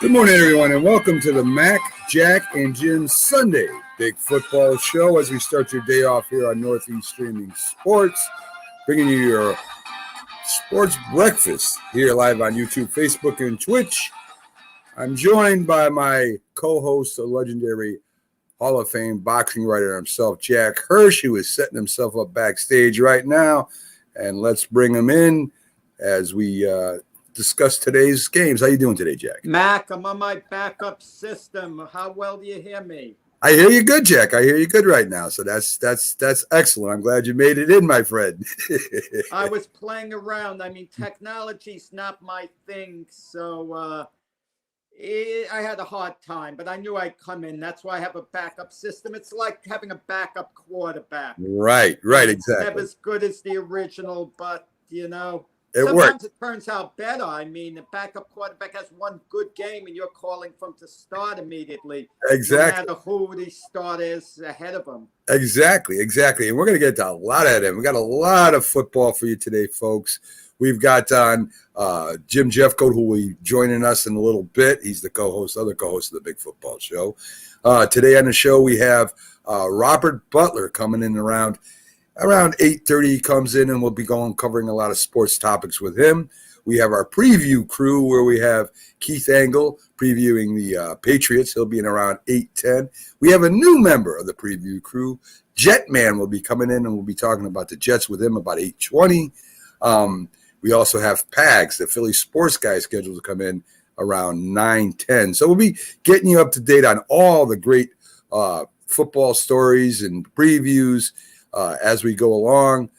Good morning, everyone, and welcome to the Mac, Jack, and Jim Sunday Big Football Show as we start your day off here on Northeast Streaming Sports, bringing you your sports breakfast here live on YouTube, Facebook, and Twitch. I'm joined by my co-host, the legendary Hall of Fame boxing writer himself, Jack Hirsch, who is setting himself up backstage right now. And let's bring him in as we discuss today's games. How you doing today, Jack? Mac, I'm on my backup system. How well do you hear me? I hear you good, Jack. I hear you good right now. So that's excellent. I'm glad you made it in, my friend. I was playing around. I mean, technology's not my thing, so I had a hard time, but I knew I'd come in. That's why I have a backup system. It's like having a backup quarterback. Right, exactly. It's never as good as the original, but, It sometimes worked. it turns out better. I mean, the backup quarterback has one good game, and you're calling from to start immediately. Exactly. No matter who the start is ahead of him. Exactly. And we're going to get to a lot of them. We got a lot of football for you today, folks. We've got on Jim Jeffcoat, who will be joining us in a little bit. He's the other co-host of the Big Football Show. Today on the show, we have Robert Butler coming in around 8:30. He comes in, and we'll be covering a lot of sports topics with him. We have our preview crew where we have Keith Angle previewing the Patriots. He'll be in around 8:10. We have a new member of the preview crew. Jetman will be coming in, and we'll be talking about the Jets with him about 8:20. We also have Pags, the Philly sports guy, scheduled to come in around 9:10. So we'll be getting you up to date on all the great football stories and previews as we go along.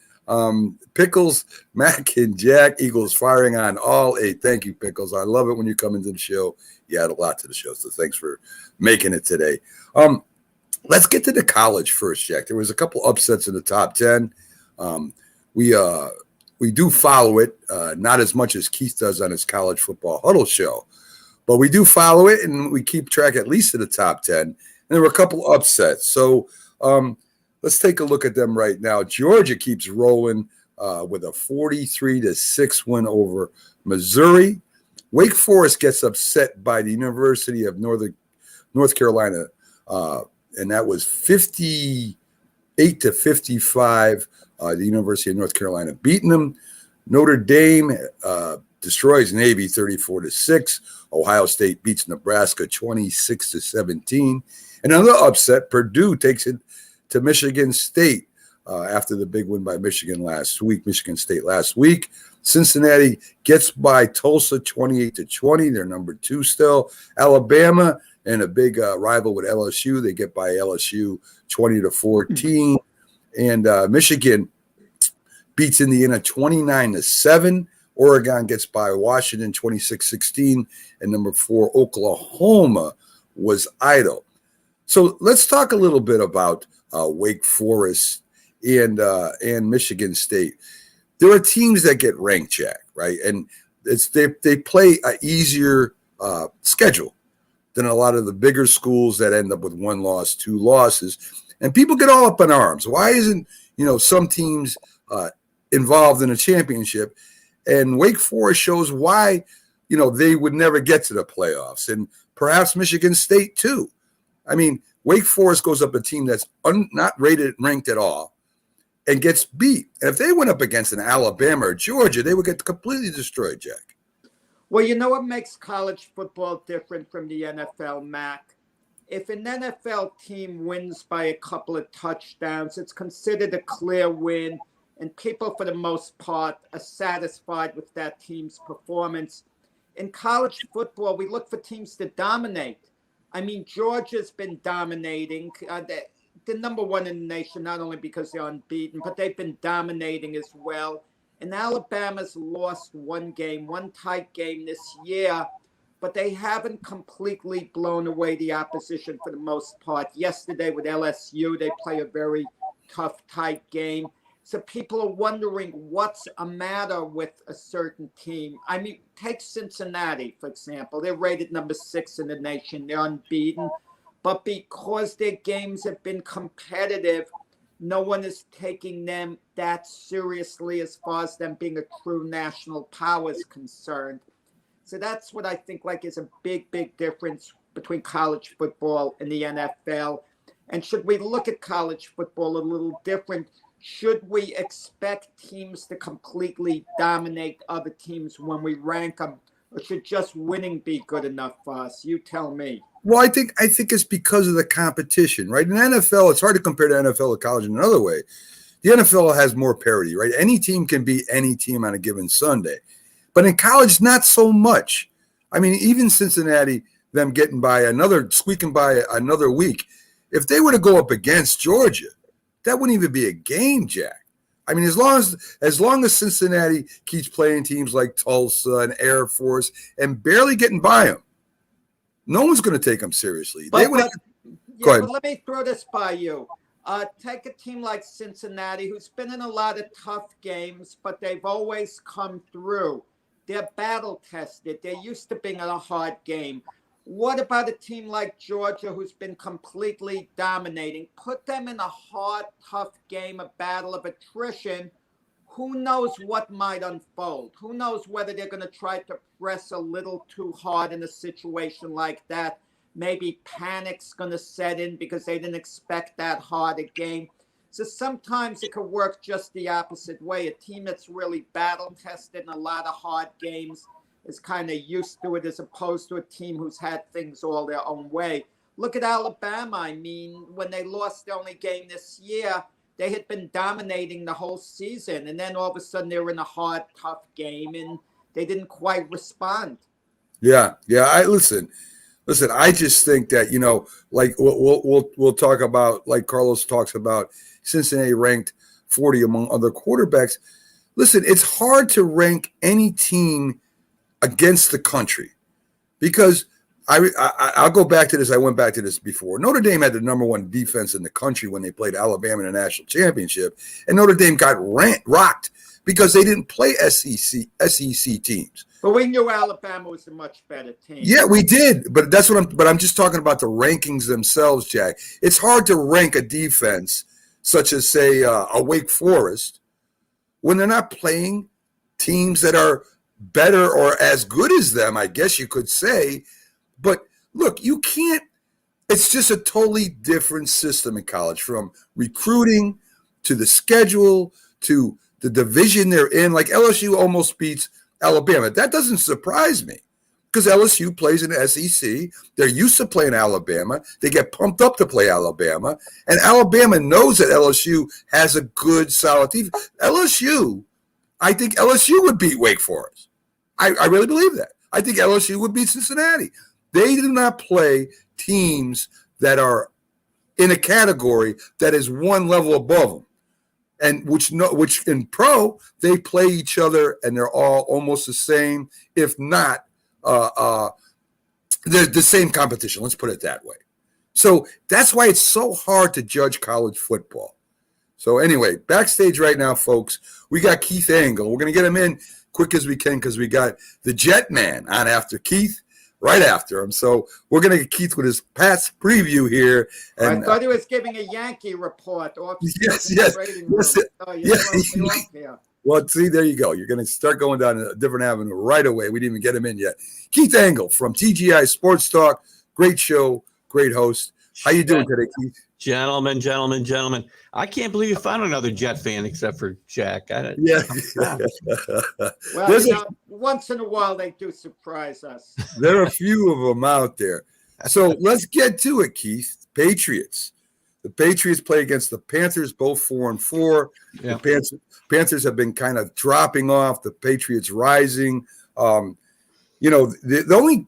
Pickles, Mac, and Jack, Eagles firing on all 8. Thank you, Pickles. I love it when you come into the show. You add a lot to the show, so thanks for making it today. Let's get to the college first, Jack. There was a couple upsets in the top 10. We do follow it, not as much as Keith does on his college football huddle show, but we do follow it, and we keep track at least of the top 10. And there were a couple upsets. So let's take a look at them right now. Georgia keeps rolling with a 43-6 win over Missouri. Wake Forest gets upset by the University of North Carolina, and that was 58-55. The University of North Carolina beating them. Notre Dame destroys Navy 34-6. Ohio State beats Nebraska 26-17. Another upset, Purdue takes it to Michigan State after the big win by Michigan State last week. Cincinnati gets by Tulsa 28-20. They're number 2 still. Alabama and a big rival with LSU. They get by LSU 20-14. And Michigan beats Indiana 29-7. Oregon gets by Washington 26-16. And number 4, Oklahoma was idle. So let's talk a little bit about Wake Forest and Michigan State. There are teams that get ranked, Jack, right? And they play an easier schedule than a lot of the bigger schools that end up with 1 loss, 2 losses. And people get all up in arms. Why isn't, some teams involved in a championship? And Wake Forest shows why, they would never get to the playoffs. And perhaps Michigan State too. I mean, Wake Forest goes up a team that's not ranked at all and gets beat. And if they went up against an Alabama or Georgia, they would get completely destroyed, Jack. Well, you know what makes college football different from the NFL, Mac? If an NFL team wins by a couple of touchdowns, it's considered a clear win, and people, for the most part, are satisfied with that team's performance. In college football, we look for teams to dominate. I mean, Georgia's been dominating. They're number one in the nation, not only because they're unbeaten, but they've been dominating as well. And Alabama's lost one game, one tight game this year, but they haven't completely blown away the opposition for the most part. Yesterday with LSU, they play a very tough, tight game. So people are wondering what's a matter with a certain team. I mean, take Cincinnati, for example. They're rated number 6 in the nation. They're unbeaten. But because their games have been competitive, no one is taking them that seriously as far as them being a true national power is concerned. So that's what I think like is a big, big difference between college football and the NFL. And should we look at college football a little different? Should we expect teams to completely dominate other teams when we rank them, or should just winning be good enough for us? You tell me. Well, I think it's because of the competition, right? In the NFL, it's hard to compare the NFL to college in another way. The NFL has more parity, right? Any team can beat any team on a given Sunday. But in college, not so much. I mean, even Cincinnati, them squeaking by another week, if they were to go up against Georgia, that wouldn't even be a game, Jack. I mean, as long as Cincinnati keeps playing teams like Tulsa and Air Force and barely getting by them, no one's going to take them seriously. But let me throw this by you. Take a team like Cincinnati, who's been in a lot of tough games, but they've always come through. They're battle tested. They're used to being in a hard game. What about a team like Georgia, who's been completely dominating? Put them in a hard, tough game, a battle of attrition. Who knows what might unfold? Who knows whether they're going to try to press a little too hard in a situation like that? Maybe panic's going to set in because they didn't expect that hard a game. So sometimes it could work just the opposite way. A team that's really battle-tested in a lot of hard games is kind of used to it, as opposed to a team who's had things all their own way. Look at Alabama. I mean, when they lost the only game this year, they had been dominating the whole season. And then all of a sudden they were in a hard, tough game and they didn't quite respond. Yeah. Listen, I just think that, like we'll talk about, like Carlos talks about, Cincinnati ranked 40 among other quarterbacks. Listen, it's hard to rank any team against the country because I'll go back to this. I went back to this before. Notre Dame had the number 1 defense in the country when they played Alabama in the national championship, and Notre Dame got rocked because they didn't play SEC teams. But we knew Alabama was a much better team. Yeah, we did, but I'm just talking about the rankings themselves, Jack. It's hard to rank a defense such as, say, a Wake Forest when they're not playing teams that are better or as good as them, I guess you could say. But look, you can't – it's just a totally different system in college, from recruiting to the schedule to the division they're in. Like LSU almost beats Alabama. That doesn't surprise me because LSU plays in the SEC. They're used to playing Alabama. They get pumped up to play Alabama. And Alabama knows that LSU has a good, solid team. I think LSU would beat Wake Forest. I really believe that. I think LSU would beat Cincinnati. They do not play teams that are in a category that is one level above them, and which in pro they play each other and they're all almost the same, if not they're the same competition. Let's put it that way. So that's why it's so hard to judge college football. So anyway, backstage right now, folks, we got Keith Angle. We're going to get him in quick as we can because we got the Jet Man on after Keith, right after him. So we're going to get Keith with his past preview here. And I thought he was giving a Yankee report. Yes. Well, see, there you go. You're going to start going down a different avenue right away. We didn't even get him in yet. Keith Angle from TGI Sports Talk. Great show, great host. How you doing today, Keith? Gentlemen. I can't believe you found another Jet fan except for Jack. Yeah. Well, once in a while they do surprise us. There are a few of them out there. So let's get to it, Keith. Patriots. The Patriots play against the Panthers, both 4-4. Yeah. The Panthers have been kind of dropping off. The Patriots rising. The only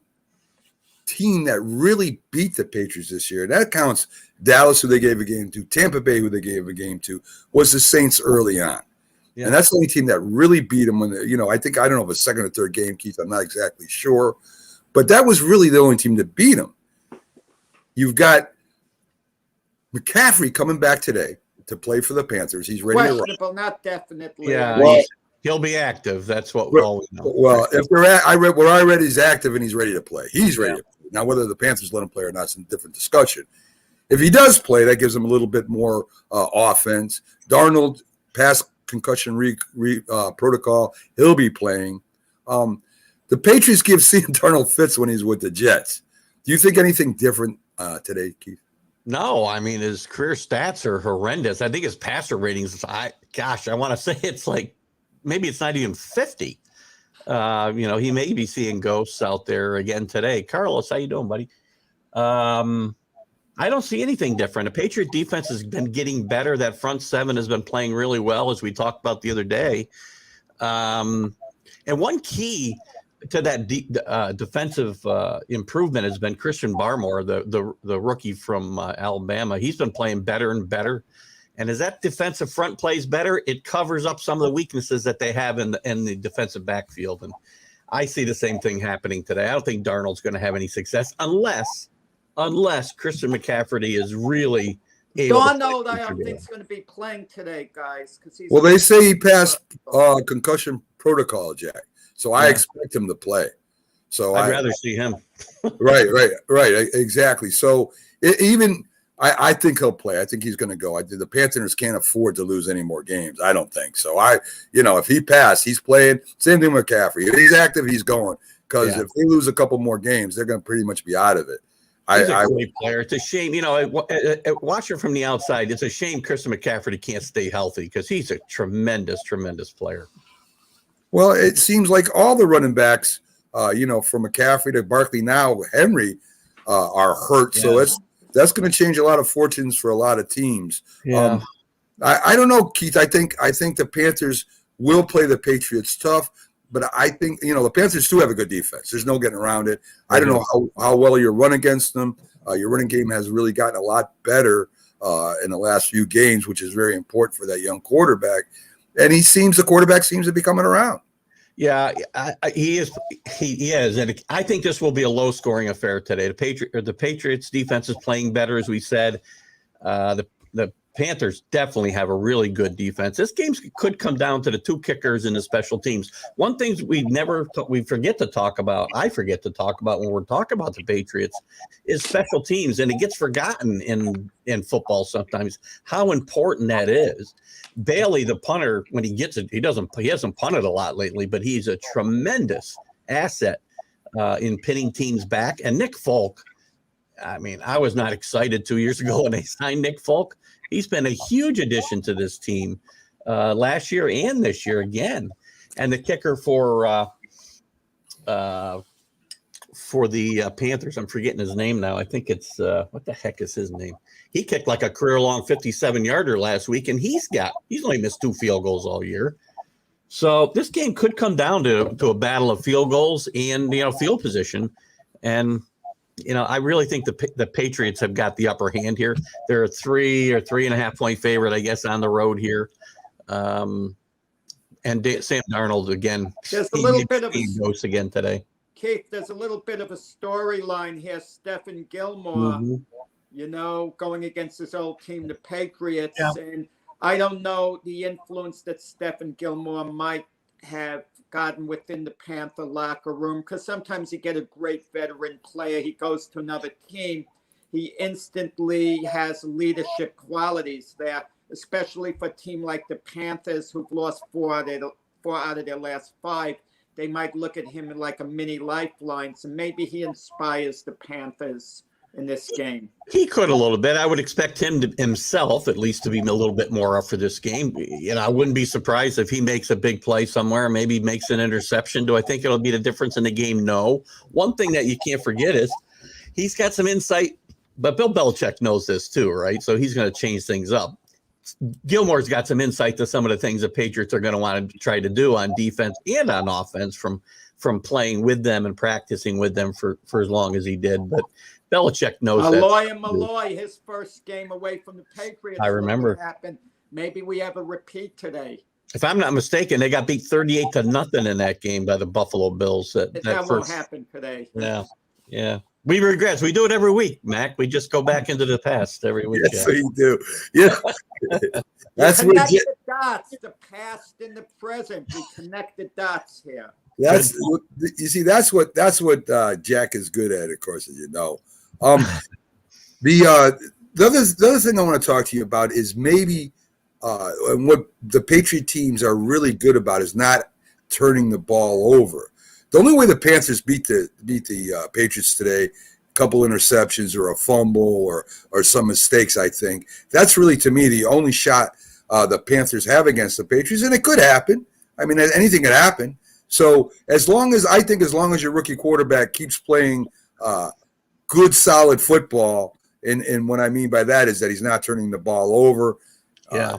team that really beat the Patriots this year, and that counts Dallas, who they gave a game to, Tampa Bay, who they gave a game to, was the Saints early on. Yeah. And that's the only team that really beat them when they, I don't know if a second or third game, Keith, I'm not exactly sure. But that was really the only team that beat them. You've got McCaffrey coming back today to play for the Panthers. He's ready to run. Questionable, not definitely. Yeah, Well, he'll be active. That's what Well, we know. Well, if they're at, I read he's active and he's ready to play. He's ready to play. Now, whether the Panthers let him play or not is a different discussion. If he does play, that gives him a little bit more offense. Darnold, past concussion protocol, he'll be playing. The Patriots give Sam Darnold fits when he's with the Jets. Do you think anything different today, Keith? No, I mean, his career stats are horrendous. I think his passer ratings, I want to say it's like, maybe it's not even 50. He may be seeing ghosts out there again today. Carlos, how you doing, buddy? I don't see anything different. The Patriot defense has been getting better. That front seven has been playing really well, as we talked about the other day. And one key to that defensive improvement has been Christian Barmore, the rookie from Alabama. He's been playing better and better. And as that defensive front plays better, it covers up some of the weaknesses that they have in the defensive backfield. And I see the same thing happening today. I don't think Darnold's going to have any success unless Christian McCaffrey is really able Darnold, I don't think is going to be playing today, guys. Well, they say he passed concussion protocol, Jack. So I expect him to play. So I'd rather see him. Right, exactly. So I think he'll play. I think he's going to go. The Panthers can't afford to lose any more games. I don't think so. If he passed, he's playing. Same thing with McCaffrey. If he's active, he's going. Because if they lose a couple more games, they're going to pretty much be out of it. He's a great player. It's a shame, watching from the outside, it's a shame Christian McCaffrey can't stay healthy because he's a tremendous, tremendous player. Well, it seems like all the running backs, from McCaffrey to Barkley now, Henry, are hurt. Yeah. So that's going to change a lot of fortunes for a lot of teams. Yeah. I don't know, Keith. I think the Panthers will play the Patriots tough. But I think, the Panthers do have a good defense. There's no getting around it. I don't know how well you run against them. Your running game has really gotten a lot better in the last few games, which is very important for that young quarterback. And the quarterback seems to be coming around. Yeah, he is. He is. And I think this will be a low-scoring affair today. The Patriots defense is playing better, as we said. The Panthers definitely have a really good defense. This game could come down to the two kickers and the special teams. One thing we forget to talk about, I forget to talk about when we're talking about the Patriots, is special teams. And it gets forgotten in football sometimes how important that is. Bailey, the punter, when he gets it, he hasn't punted a lot lately, but he's a tremendous asset in pinning teams back. And Nick Folk, I mean, I was not excited 2 years ago when they signed Nick Folk. He's been a huge addition to this team last year and this year again. And the kicker for the Panthers, I'm forgetting his name now. I think it's what the heck is his name? He kicked like a career-long 57-yarder last week, and he's only missed 2 field goals all year. So this game could come down to a battle of field goals and field position. And I really think the Patriots have got the upper hand here. They're a 3 or 3.5 point favorite, I guess, on the road here. And Sam Darnold again. There's a little bit of a ghost again today. Keith, there's a little bit of a storyline here. Stephen Gilmore, going against his old team, the Patriots, and I don't know the influence that Stephen Gilmore might have gotten within the Panther locker room, because sometimes you get a great veteran player, he goes to another team, he instantly has leadership qualities there, especially for a team like the Panthers, who've lost 4 out of their last 5. They might look at him like a mini lifeline, so maybe he inspires the Panthers in this game. He could a little bit. I would expect him himself at least to be a little bit more up for this game. I wouldn't be surprised if he makes a big play somewhere, maybe makes an interception. Do I think it'll be the difference in the game? No. One thing that you can't forget is he's got some insight, but Bill Belichick knows this too, right? So he's going to change things up. Gilmore's got some insight to some of the things the Patriots are going to want to try to do on defense and on offense from from playing with them and practicing with them for as long as he did. But Belichick knows that. Malloy, his first game away from the Patriots. I remember. Happened. Maybe we have a repeat today. If I'm not mistaken, they got beat 38-0 in that game by the Buffalo Bills. That won't happen today. Yeah. We regress. We do it every week, Mac. We just go back into the past every week. Yes, we do. Yeah. That's what the dots, the past and the present. We connect the dots here. That's what Jack is good at, of course, as you know. The other thing I want to talk to you about is maybe and what the Patriot teams are really good about is not turning the ball over. The only way the Panthers beat the Patriots today, a couple interceptions or a fumble or some mistakes, I think that's really, to me, the only shot the Panthers have against the Patriots, and it could happen. I mean, anything could happen. So as long as your rookie quarterback keeps playing good, solid football, and what I mean by that is that he's not turning the ball over. Yeah,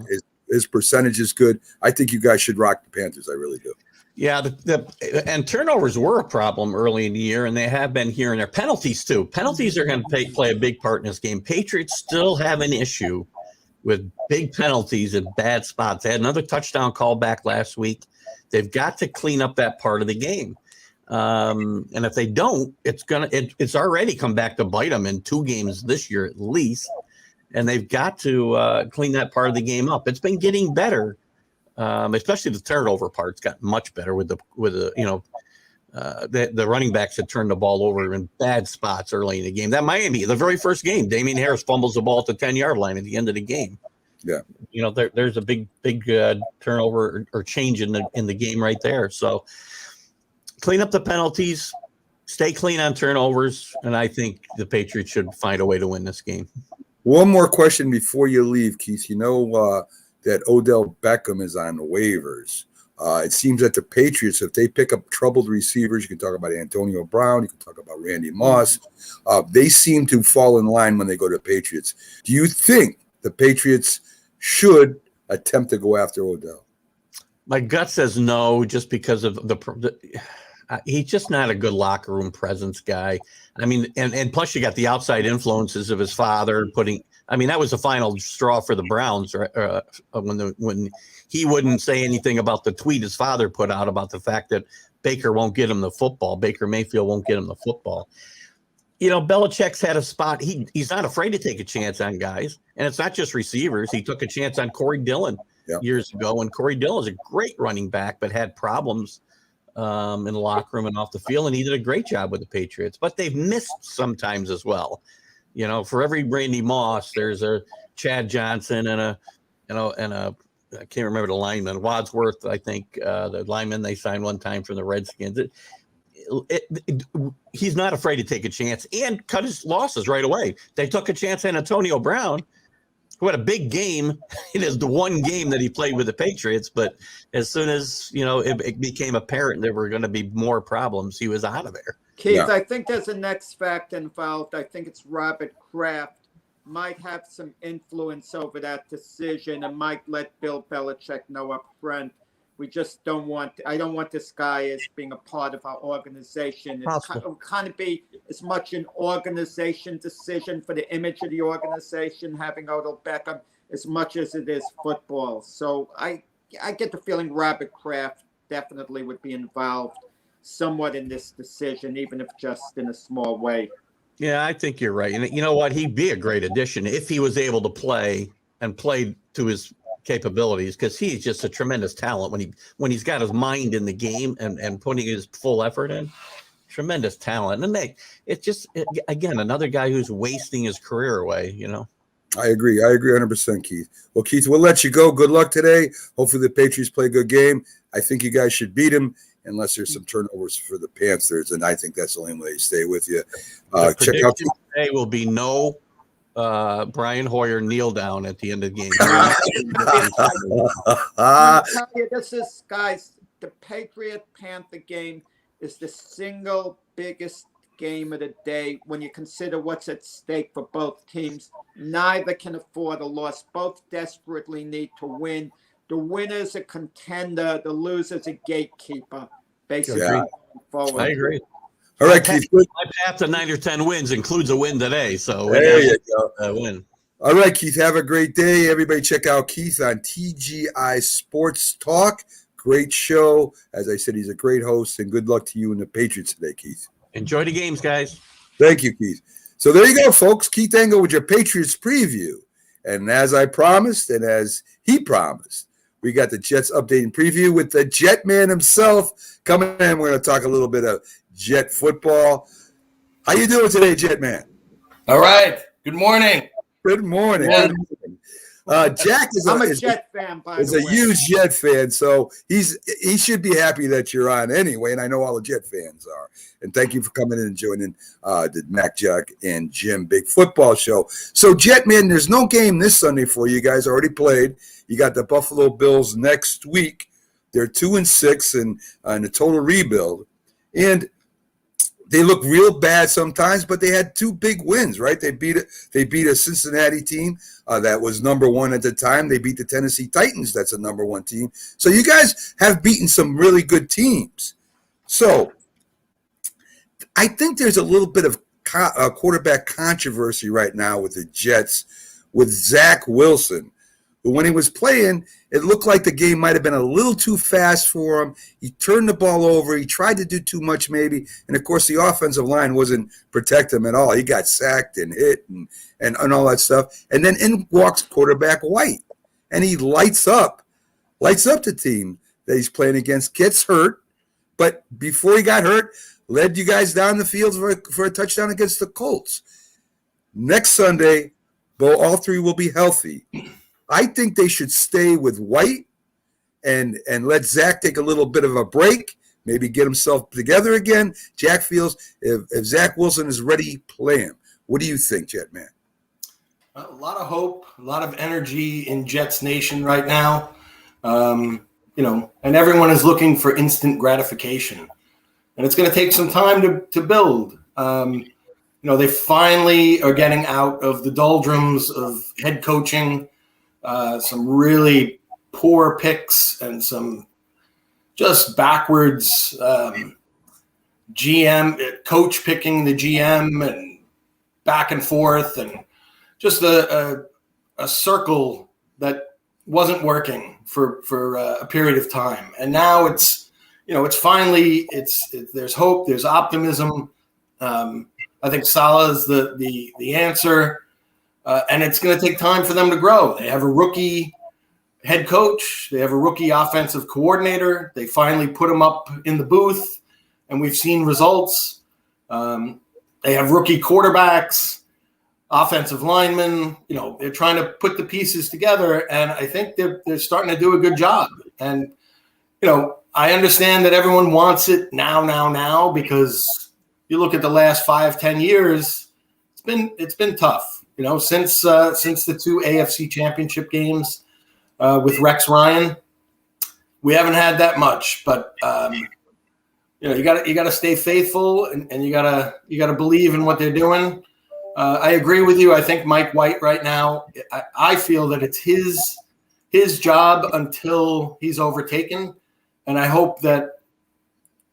his percentage is good. I think you guys should rock the Panthers. I really do. Yeah, and turnovers were a problem early in the year, and they have been here and there. Penalties too. Penalties are going to play a big part in this game. Patriots still have an issue with big penalties in bad spots. They had another touchdown call back last week. They've got to clean up that part of the game. And if they don't, it's already come back to bite them in 2 games this year at least. And they've got to clean that part of the game up. It's been getting better, especially the turnover part's got much better with the running backs that turned the ball over in bad spots early in the game. That Miami, the very first game, Damian Harris fumbles the ball at the 10-yard line at the end of the game. Yeah, there's a big turnover or change in the game right there. So clean up the penalties, stay clean on turnovers, and I think the Patriots should find a way to win this game. One more question before you leave, Keith. You know that Odell Beckham is on waivers. It seems that the Patriots, if they pick up troubled receivers, you can talk about Antonio Brown, you can talk about Randy Moss, they seem to fall in line when they go to the Patriots. Do you think the Patriots should attempt to go after Odell? My gut says no, just because of he's just not a good locker room presence guy. I mean, and plus you got the outside influences of his father that was the final straw for the Browns, right? When he wouldn't say anything about the tweet his father put out about the fact that Baker won't get him the football. Baker Mayfield won't get him the football. Belichick's had a spot. He's not afraid to take a chance on guys, and it's not just receivers. He took a chance on Corey Dillon years ago, and Corey Dillon is a great running back, but had problems in the locker room and off the field, and he did a great job with the Patriots. But they've missed sometimes as well. For every Randy Moss, there's a Chad Johnson and a I can't remember the lineman, Wadsworth, I think, the lineman they signed one time from the Redskins. He's not afraid to take a chance and cut his losses right away. They took a chance on Antonio Brown, who had a big game. It is the one game that he played with the Patriots, but as soon as it became apparent there were going to be more problems, he was out of there. Keith, I think there's a next fact involved. I think it's Robert Kraft might have some influence over that decision and might let Bill Belichick know up front. We just I don't want this guy as being a part of our organization. It'll kind of be as much an organization decision for the image of the organization, having Odell Beckham, as much as it is football. So I get the feeling Robert Kraft definitely would be involved somewhat in this decision, even if just in a small way. Yeah, I think you're right. And you know what? He'd be a great addition if he was able to play to his capabilities, because he's just a tremendous talent when he's got his mind in the game and putting his full effort in. Tremendous talent. And it's just, again, another guy who's wasting his career away, I agree 100%, Keith. Well, Keith, we'll let you go. Good luck today. Hopefully the Patriots play a good game. I think you guys should beat them unless there's some turnovers for the Panthers, and I think that's the only way to stay with you. Check out today will be no Brian Hoyer kneel down at the end of the game. I'll tell you, guys, the Patriot-Panther game is the single biggest game of the day when you consider what's at stake for both teams. Neither can afford a loss. Both desperately need to win. The winner's a contender. The loser's a gatekeeper, basically. forward. I agree. All right, Keith. Good. My path to 9 or 10 wins includes a win today, so There you go. a win. All right, Keith. Have a great day. Everybody check out Keith on TGI Sports Talk. Great show. As I said, he's a great host, and good luck to you and the Patriots today, Keith. Enjoy the games, guys. Thank you, Keith. So there you go, folks. Keith Engel with your Patriots preview. And as I promised, and as he promised, we got the Jets update and preview with the Jet Man himself coming in. We're going to talk a little bit of Jet football. How you doing today, Jet Man? All right. Good morning. Good morning. Yeah. Good morning. Jack is I'm a is Jet fan, by is the a way. huge Jet fan, so he should be happy that you're on anyway, and I know all the Jet fans are. And thank you for coming in and joining the Mac, Jack, and Jim Big Football Show. So, Jet Man, there's no game this Sunday for you. You guys already played. You got the Buffalo Bills next week. They're 2-6 and a total rebuild, and they look real bad sometimes, but they had two big wins, right? They beat a Cincinnati team that was number one at the time. They beat the Tennessee Titans. That's a number one team. So you guys have beaten some really good teams. So I think there's a little bit of quarterback controversy right now with the Jets with Zach Wilson, who when he was playing, it looked like the game might have been a little too fast for him. He turned the ball over. He tried to do too much maybe. And, of course, the offensive line wasn't protecting him at all. He got sacked and hit and all that stuff. And then in walks quarterback White, and he lights up the team that he's playing against, gets hurt. But before he got hurt, led you guys down the field for a touchdown against the Colts. Next Sunday, all three will be healthy. I think they should stay with White and let Zach take a little bit of a break, maybe get himself together again. Jack feels if Zach Wilson is ready, play him. What do you think, Jet Man? A lot of hope, a lot of energy in Jets Nation right now. And everyone is looking for instant gratification. And it's going to take some time to build. They finally are getting out of the doldrums of head coaching. Some really poor picks and some just backwards GM coach picking the GM and back and forth and just a circle that wasn't working for a period of time. And now it's finally there's hope, there's optimism. I think Salah's the answer. And it's going to take time for them to grow. They have a rookie head coach. They have a rookie offensive coordinator. They finally put him up in the booth, and we've seen results. They have rookie quarterbacks, offensive linemen. They're trying to put the pieces together, and I think they're starting to do a good job. And, I understand that everyone wants it now, because you look at the last 5-10 years, it's been tough. Since the two AFC championship games with Rex Ryan, we haven't had that much. But you got to stay faithful and you got to believe in what they're doing. I agree with you. I think Mike White right now, I feel that it's his job until he's overtaken, and I hope that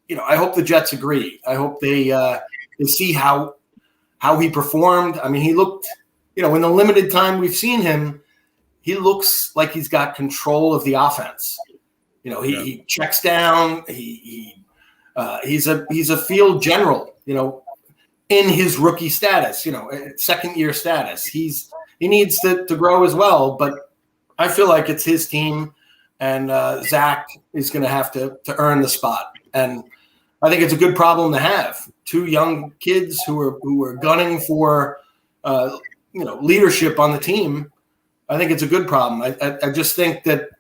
the Jets agree. I hope they see how he performed. I mean, he looked. In the limited time we've seen him, he looks like he's got control of the offense. He checks down. He's a field general. In his rookie status. Second year status. He needs to grow as well. But I feel like it's his team, and Zach is going to have to earn the spot. And I think it's a good problem to have. Two young kids who are gunning for. Leadership on the team. I think it's a good problem. I just think that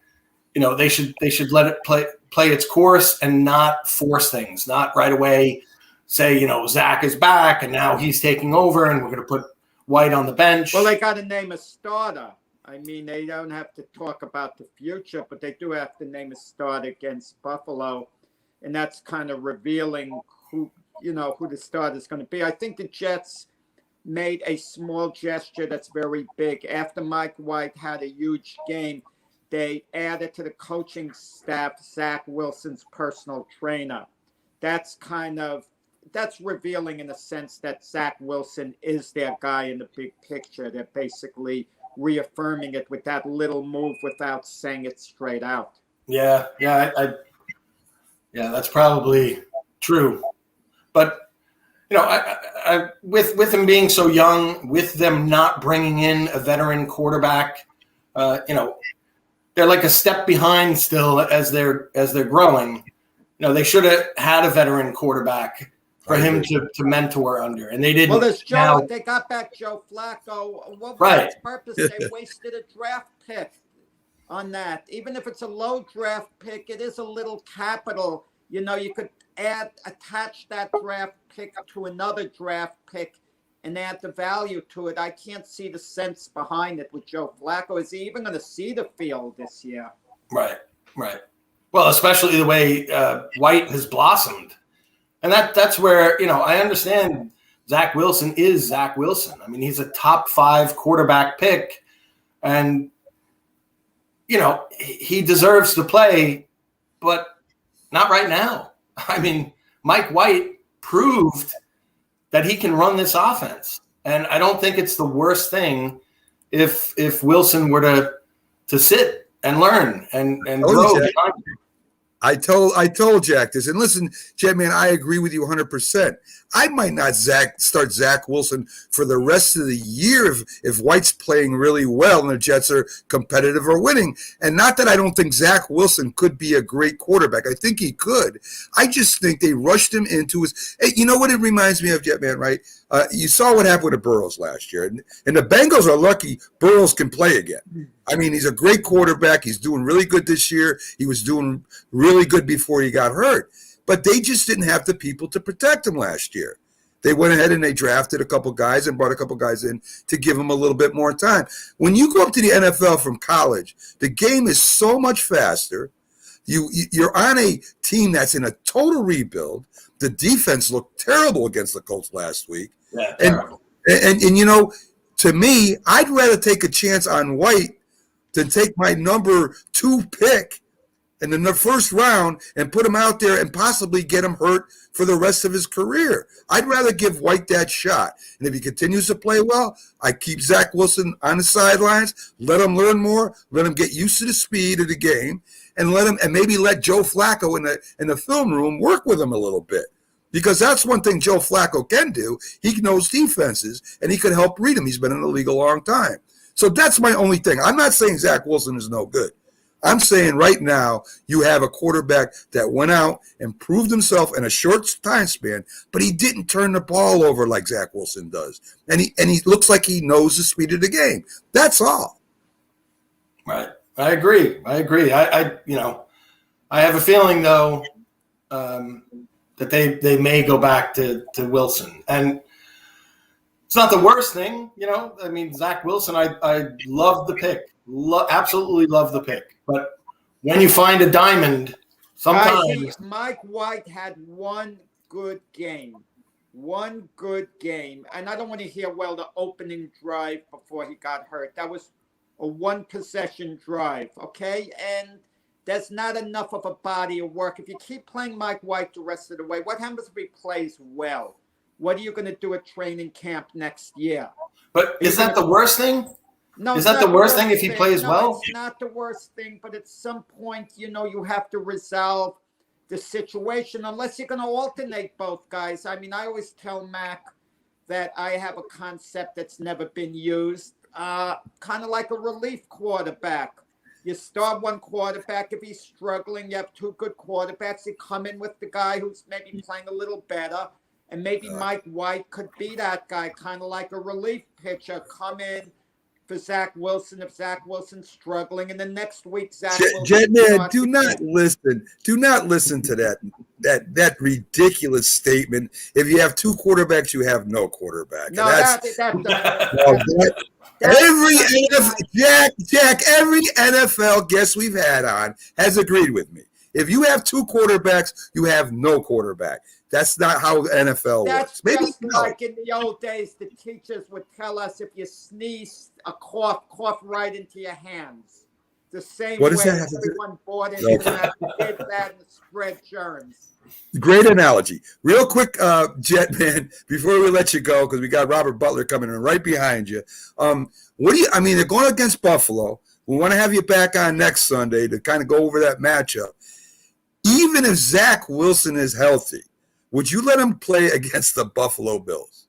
they should let it play its course and not force things. Not right away say Zach is back and now he's taking over and we're going to put White on the bench. Well, they got to name a starter. I mean, they don't have to talk about the future, but they do have to name a starter against Buffalo, and that's kind of revealing who the starter is going to be. I think the Jets made a small gesture that's very big. After Mike White had a huge game, they added to the coaching staff Zach Wilson's personal trainer. that's revealing in a sense that Zach Wilson is their guy in the big picture. They're basically reaffirming it with that little move without saying it straight out. Yeah, that's probably true. But I with him being so young, with them not bringing in a veteran quarterback, they're like a step behind still as they're growing. They should have had a veteran quarterback for him to mentor under, and they didn't. Well, there's Joe. They got back Joe Flacco. What was its purpose? They wasted a draft pick on that. Even if it's a low draft pick, it is a little capital. You could attach that draft pick to another draft pick and add the value to it. I can't see the sense behind it with Joe Flacco. Is he even going to see the field this year? Right. Well, especially the way White has blossomed. And that's where, I understand Zach Wilson is Zach Wilson. I mean, he's a top 5 quarterback pick, and, he deserves to play, but not right now. I mean, Mike White proved that he can run this offense. And I don't think it's the worst thing if Wilson were to sit and learn and grow behind him. I told Jack this, and listen, Jet man, I agree with you 100%. I might not start Zach Wilson for the rest of the year if White's playing really well and the Jets are competitive or winning. And not that I don't think Zach Wilson could be a great quarterback. I think he could. I just think they rushed him into his. Hey, you know what it reminds me of, Jet man, right? You saw what happened with the Burrows last year, and the Bengals are lucky Burrows can play again. I mean, he's a great quarterback. He's doing really good this year. He was doing really good before he got hurt. But they just didn't have the people to protect him last year. They went ahead and they drafted a couple guys and brought a couple guys in to give him a little bit more time. When you go up to the NFL from college, the game is so much faster. You're on a team that's in a total rebuild. The defense looked terrible against the Colts last week. Yeah, terrible. And to me, I'd rather take a chance on White than take my number 2 pick in the first round and put him out there and possibly get him hurt for the rest of his career. I'd rather give White that shot. And if he continues to play well, I keep Zach Wilson on the sidelines, let him learn more, let him get used to the speed of the game, and maybe let Joe Flacco in the film room work with him a little bit. Because that's one thing Joe Flacco can do. He knows defenses, and he could help read them. He's been in the league a long time. So that's my only thing. I'm not saying Zach Wilson is no good. I'm saying right now you have a quarterback that went out and proved himself in a short time span, but he didn't turn the ball over like Zach Wilson does. And he looks like he knows the speed of the game. That's all. Right. I agree. I have a feeling, though, that they may go back to Wilson. And it's not the worst thing, I mean, Zach Wilson, I love the pick. Absolutely love the pick. But when you find a diamond, sometimes Mike White had one good game. And I don't want to hear, the opening drive before he got hurt. That was a 1-possession drive, okay? And there's not enough of a body of work. If you keep playing Mike White the rest of the way, what happens if he plays well? What are you going to do at training camp next year? But is that the worst thing? No, is that the worst thing if he plays well? It's not the worst thing, but at some point, you have to resolve the situation unless you're going to alternate both guys. I mean, I always tell Mac that I have a concept that's never been used, kind of like a relief quarterback. You start one quarterback. If he's struggling, you have 2 good quarterbacks. You come in with the guy who's maybe playing a little better. And maybe Mike White could be that guy, kind of like a relief pitcher. Come in for Zach Wilson if Zach Wilson's struggling. And then next week, Zach Wilson. Jetman, do not listen. Do not listen to that ridiculous statement. If you have 2 quarterbacks, you have no quarterback. No, every NFL guest we've had on has agreed with me. If you have 2 quarterbacks, you have no quarterback. That's not how the NFL works. Maybe like in the old days, the teachers would tell us if you sneeze, a cough right into your hands. The same What way does that have to do- everyone bought into Okay. that, did that and spread germs. Great analogy. Real quick, Jetman, before we let you go, because we got Robert Butler coming in right behind you. What do you? I mean, they're going against Buffalo. We want to have you back on next Sunday to kind of go over that matchup. Even if Zach Wilson is healthy, would you let him play against the Buffalo Bills?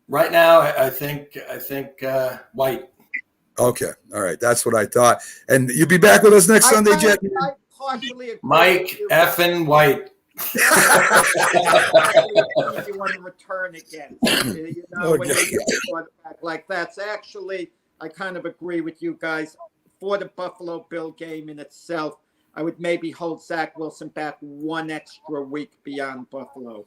Right now, I think White. Okay, all right, that's what I thought. And you'll be back with us next Sunday, Jet. I partially agree Mike with you. effing White. You want to return again. You know, when you get a quarterback like that's actually, I kind of agree with you guys. For the Buffalo Bill game in itself, I would maybe hold Zach Wilson back one extra week beyond Buffalo.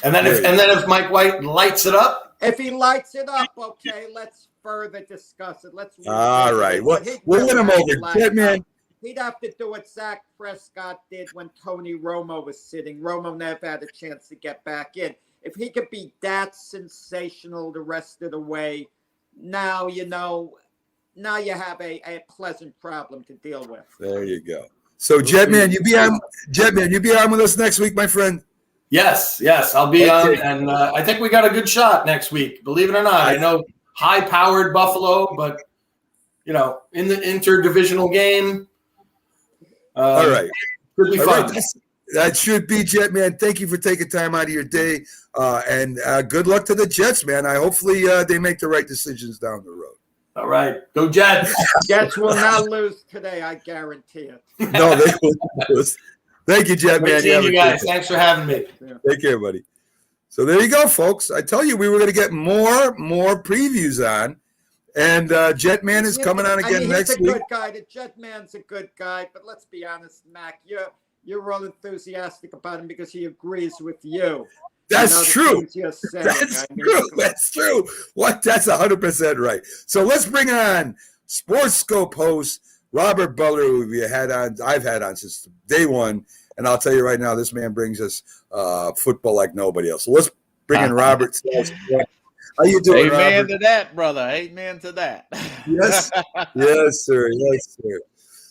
And then if Mike White lights it up, If he lights it up, okay, let's further discuss it. Let's. All right, But we'll win him over, Jetman. He'd have to do what Zach Prescott did when Tony Romo was sitting. Romo never had a chance to get back in. If he could be that sensational the rest of the way, now you have a pleasant problem to deal with. There you go. So, Jetman, you be on with us next week, my friend. yes, I'll be on, and I think we got a good shot next week. Believe it or not, I know high-powered Buffalo, but in the interdivisional game. All right. Should be All fun. right. That should be Jetman. Thank you for taking time out of your day. And good luck to the Jets, man. Hopefully they make the right decisions down the road. All right. Go Jets. Jets will not lose today, I guarantee it. No, they will lose. Thank you, Jetman. Great seeing you guys. Thanks for having me. Take care, buddy. So there you go, folks. I tell you, we were going to get more previews on. And Jetman is coming on again next week. He's a good guy. The Jetman's a good guy. But let's be honest, Mac, you're real enthusiastic about him because he agrees with you. That's true. That's true. That's true. What? That's 100% right. So let's bring on Sports Scope host Robert Butler, who I've had on since day one. And I'll tell you right now, this man brings us football like nobody else. So let's bring in Robert. How you doing, Amen Robert? to that, brother. Amen to that. Yes, yes, sir. Yes, sir.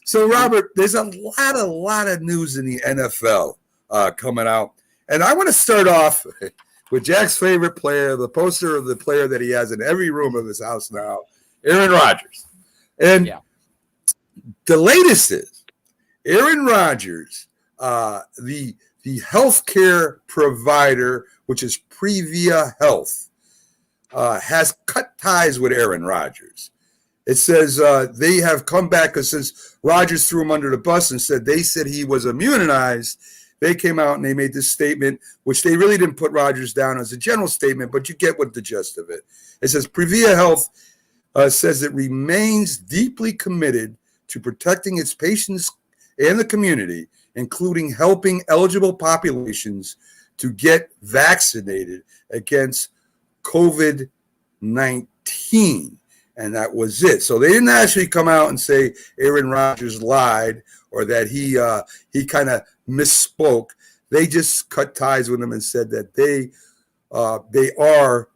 So, Robert, there's a lot of news in the NFL coming out, and I want to start off with Jack's favorite player, the poster of the player that he has in every room of his house now, Aaron Rodgers. And the latest is Aaron Rodgers, the healthcare provider, which is Previa Health, has cut ties with Aaron Rodgers. It says they have come back because since Rodgers threw him under the bus and said he was immunized, they came out and they made this statement, which they really didn't put Rodgers down as a general statement, but you get what the gist of it. It says Previa Health says it remains deeply committed to protecting its patients and the community, including helping eligible populations to get vaccinated against COVID-19, and that was it. So they didn't actually come out and say Aaron Rodgers lied or that he kind of misspoke. They just cut ties with him and said that they are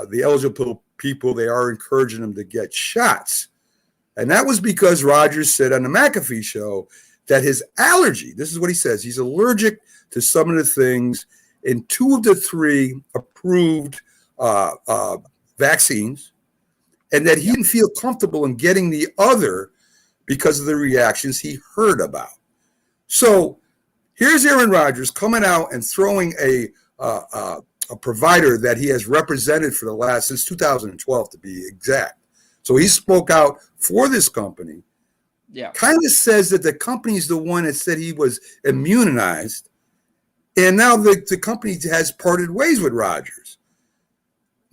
the eligible people. They are encouraging them to get shots, and that was because Rodgers said on the McAfee show that his allergy. This is what he says: he's allergic to some of the things in 2 of the 3 approved vaccines, and that he didn't feel comfortable in getting the other because of the reactions he heard about. So here's Aaron Rodgers coming out and throwing a provider that he has represented for since 2012 to be exact. So he spoke out for this company. Yeah. Kind of says that the company's the one that said he was immunized, and now the company has parted ways with Rodgers.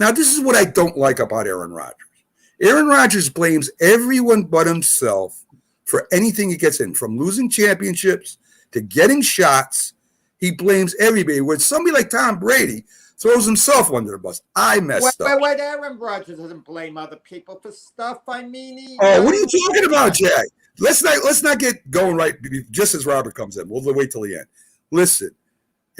Now, this is what I don't like about Aaron Rodgers. Aaron Rodgers blames everyone but himself for anything he gets in, from losing championships to getting shots. He blames everybody. When somebody like Tom Brady throws himself under the bus, I messed up. Wait, Aaron Rodgers doesn't blame other people for stuff. I mean, what are you talking about, Jack? Let's not get going right just as Robert comes in. We'll wait till the end. Listen,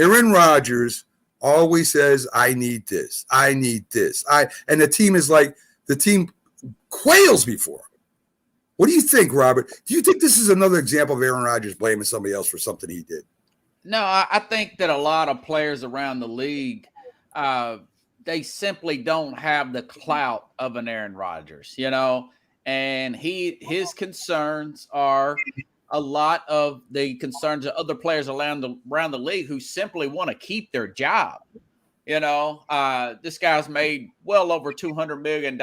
Aaron Rodgers always says, I need this. I need this. And the team is like, the team quails before him. What do you think, Robert? Do you think this is another example of Aaron Rodgers blaming somebody else for something he did? No, I think that a lot of players around the league, they simply don't have the clout of an Aaron Rodgers, and his concerns are a lot of the concerns of other players around the league who simply want to keep their job. This guy's made well over $200 million.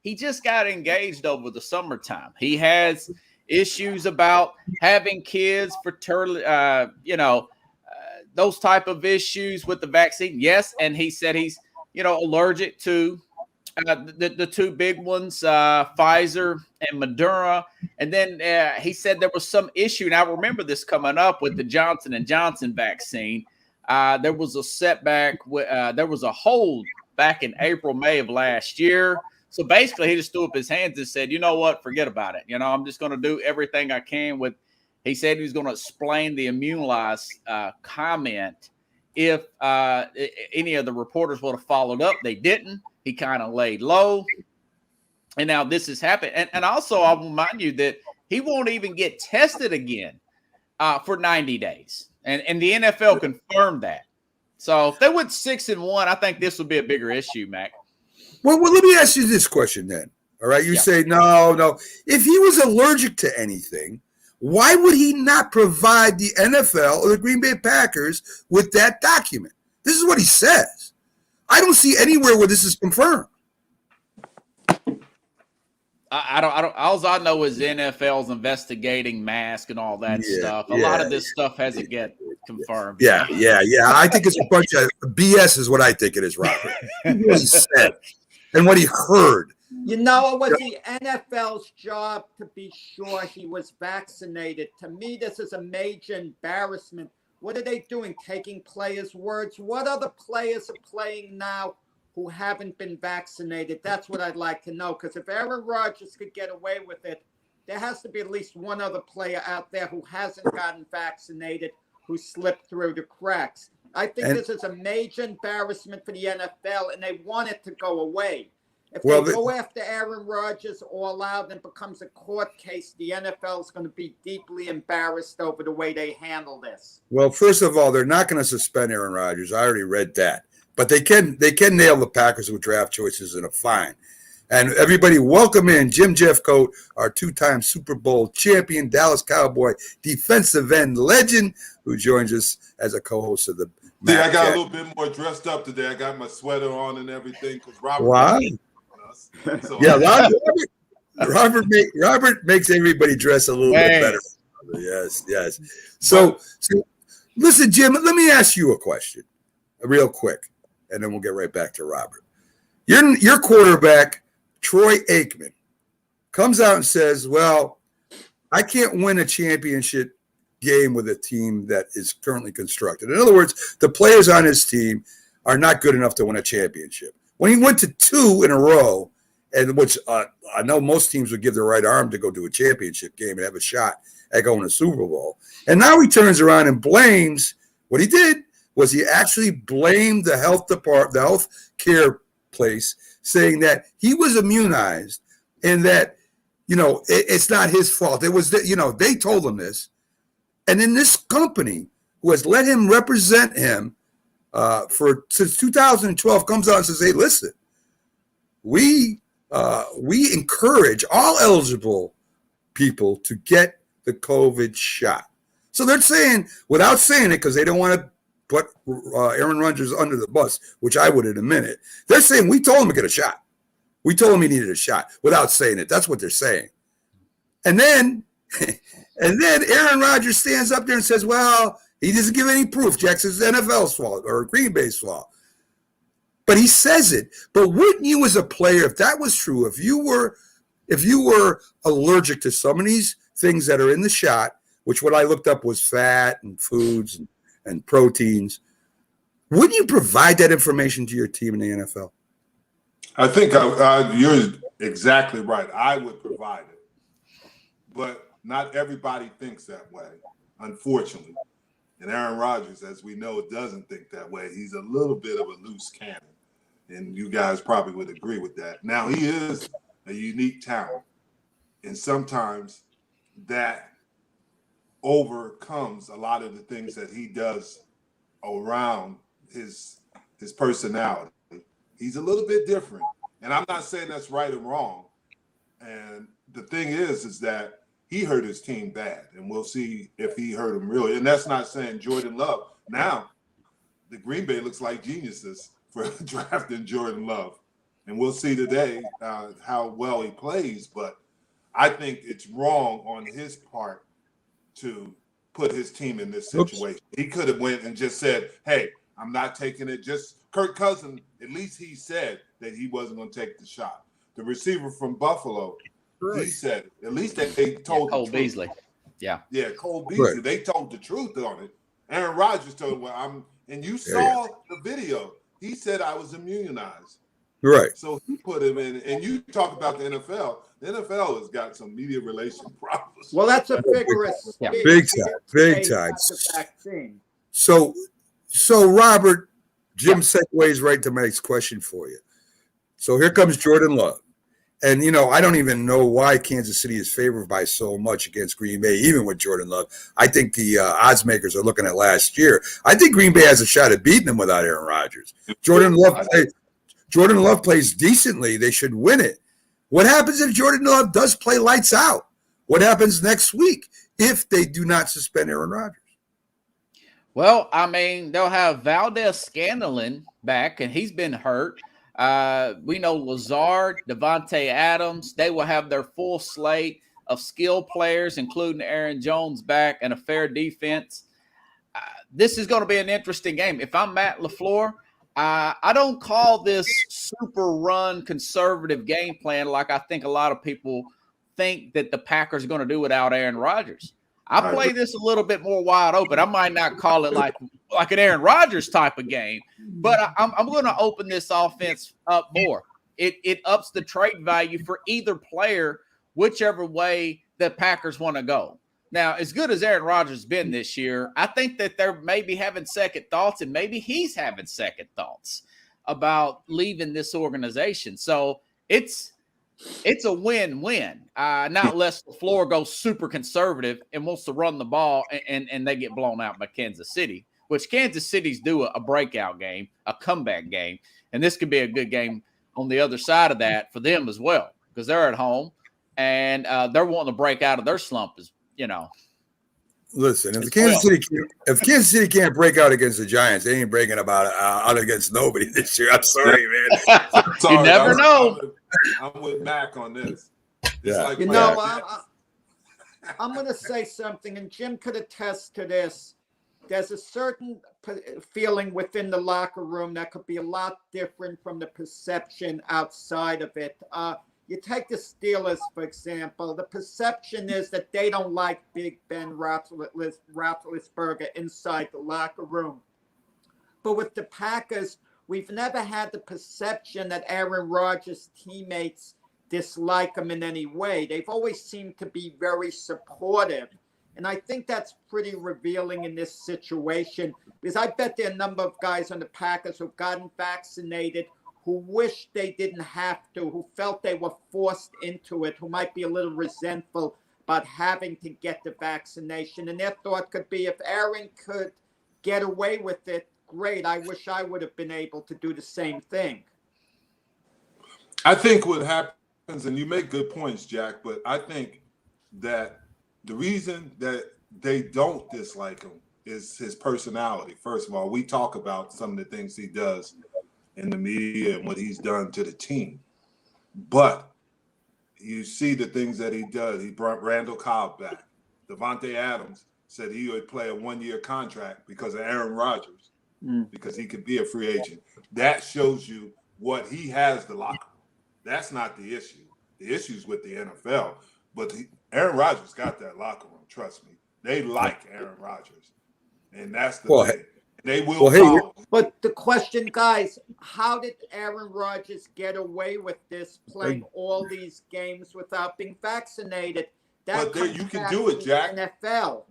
He just got engaged over the summertime. He has issues about having kids, fertility, those type of issues with the vaccine. Yes, and he said he's, allergic to the two big ones, Pfizer and Moderna. And then he said there was some issue, and I remember this coming up with the Johnson & Johnson vaccine. There was a setback. There was a hold back in April, May of last year. So basically, he just threw up his hands and said, you know what, forget about it. I'm just going to do everything I can with. He said he was going to explain the immunized comment if any of the reporters would have followed up. They didn't. He kind of laid low. And now this has happened. And also, I'll remind you that he won't even get tested again for 90 days. And the NFL confirmed that. So if they went 6-1, I think this would be a bigger issue, Mac. Well, let me ask you this question then. All right. You say, no. If he was allergic to anything, why would he not provide the NFL or the Green Bay Packers with that document? This is what he says. I don't see anywhere where this is confirmed. I don't. All I know is the NFL's investigating mask and all that stuff. A lot of this stuff hasn't get confirmed. Yeah. I think it's a bunch of BS is what I think it is, Robert. What he said and what he heard. It was the NFL's job to be sure he was vaccinated. To me, this is a major embarrassment. What are they doing? Taking players' words? What other players are playing now who haven't been vaccinated? That's what I'd like to know. Because if Aaron Rodgers could get away with it, there has to be at least one other player out there who hasn't gotten vaccinated, who slipped through the cracks. I think this is a major embarrassment for the NFL, and they want it to go away. If they go after Aaron Rodgers all out and becomes a court case, the NFL is going to be deeply embarrassed over the way they handle this. Well, first of all, they're not going to suspend Aaron Rodgers. I already read that. But they can nail the Packers with draft choices and a fine. And everybody, welcome in Jim Jeffcoat, our two-time Super Bowl champion, Dallas Cowboy defensive end legend, who joins us as a co-host of the. Yeah, I got a little bit more dressed up today. I got my sweater on and everything because Robert. Wow. So yeah, Robert makes everybody dress a little bit better. Yes. So listen, Jim, let me ask you a question real quick, and then we'll get right back to Robert. Your quarterback, Troy Aikman, comes out and says, well, I can't win a championship game with a team that is currently constructed. In other words, the players on his team are not good enough to win a championship. When he went to 2 in a row, and which I know most teams would give their right arm to go to a championship game and have a shot at going to Super Bowl. And now he turns around and blames what he did was he actually blamed the health department, the health care place, saying that he was immunized and that, it's not his fault. It was, they told him this. And then this company who has let him represent him since 2012 comes out and says, hey, listen, we encourage all eligible people to get the COVID shot. So they're saying, without saying it, because they don't want to put Aaron Rodgers under the bus, which I would in a minute, they're saying we told him to get a shot. We told him he needed a shot without saying it. That's what they're saying. And then Aaron Rodgers stands up there and says, well, he doesn't give any proof. Jackson's NFL's fault or Green Bay's fault. But he says it. But wouldn't you as a player, if that was true, if you were allergic to some of these things that are in the shot, which what I looked up was fat and foods and proteins, wouldn't you provide that information to your team in the NFL? I think you're exactly right. I would provide it. But not everybody thinks that way, unfortunately. And Aaron Rodgers, as we know, doesn't think that way. He's a little bit of a loose cannon. And you guys probably would agree with that. Now, he is a unique talent. And sometimes that overcomes a lot of the things that he does around his personality. He's a little bit different. And I'm not saying that's right or wrong. And the thing is that he hurt his team bad. And we'll see if he hurt him really. And that's not saying Jordan Love. Now, the Green Bay looks like geniuses for drafting Jordan Love. And we'll see today how well he plays. But I think it's wrong on his part to put his team in this situation. He could have went and just said, hey, I'm not taking it. Just Kirk Cousins, at least he said that he wasn't going to take the shot. The receiver from Buffalo, he said, at least they told Cole the truth. Beasley. Yeah, Cole Beasley. Right. They told the truth on it. Aaron Rodgers told, and you saw the video. He said I was immunized. Right. So he put him in, and you talk about the NFL. The NFL has got some media relation problems. Well, that's a figure of speech. Big He time, didn't big say time. about the vaccine. So Robert, Jim segues right to my next question for you. So here comes Jordan Love. And, I don't even know why Kansas City is favored by so much against Green Bay, even with Jordan Love. I think the odds makers are looking at last year. I think Green Bay has a shot at beating them without Aaron Rodgers. Jordan Love plays decently. They should win it. What happens if Jordan Love does play lights out? What happens next week if they do not suspend Aaron Rodgers? well, I mean, they'll have Valdez-Scantling back, and he's been hurt. We know Lazard, Devontae Adams, they will have their full slate of skill players, including Aaron Jones back, and a fair defense. This is going to be an interesting game. If I'm Matt LaFleur, I don't call this super run conservative game plan like I think a lot of people think that the Packers are going to do without Aaron Rodgers. I play this a little bit more wide open. I might not call it like an Aaron Rodgers type of game, but I'm going to open this offense up more. It ups the trade value for either player, whichever way the Packers want to go. Now, as good as Aaron Rodgers has been this year, I think that they're maybe having second thoughts, and maybe he's having second thoughts about leaving this organization. So it's a win-win. Not unless the floor goes super conservative and wants to run the ball and they get blown out by Kansas City, which Kansas City's do a breakout game, a comeback game. And this could be a good game on the other side of that for them as well, because they're at home and they're wanting to break out of their slump, Listen, if Kansas City can't break out against the Giants, they ain't breaking out against nobody this year. I'm sorry, man. You never know. I'm with Mac on this. Yeah. Like I'm going to say something, and Jim could attest to this. There's a certain feeling within the locker room that could be a lot different from the perception outside of it. You take the Steelers, for example. The perception is that they don't like Big Ben Roethlisberger inside the locker room. But with the Packers, we've never had the perception that Aaron Rodgers' teammates dislike him in any way. They've always seemed to be very supportive. And I think that's pretty revealing in this situation, because I bet there are a number of guys on the Packers who've gotten vaccinated who wish they didn't have to, who felt they were forced into it, who might be a little resentful about having to get the vaccination. And their thought could be, if Aaron could get away with it, great. I wish I would have been able to do the same thing. I think what happens, and you make good points, Jack, but I think that the reason that they don't dislike him is his personality. First of all, we talk about some of the things he does in the media and what he's done to the team. But you see the things that he does. He brought Randall Cobb back. Devontae Adams said he would play a one-year contract because of Aaron Rodgers, because he could be a free agent. That shows you what he has the locker room. That's not the issue. The issue is with the NFL. But Aaron Rodgers got that locker room, trust me. They like Aaron Rodgers. And that's the thing. They will follow. But the question, guys, how did Aaron Rodgers get away with this, playing all these games without being vaccinated? But there, you can do it, Jack. NFL.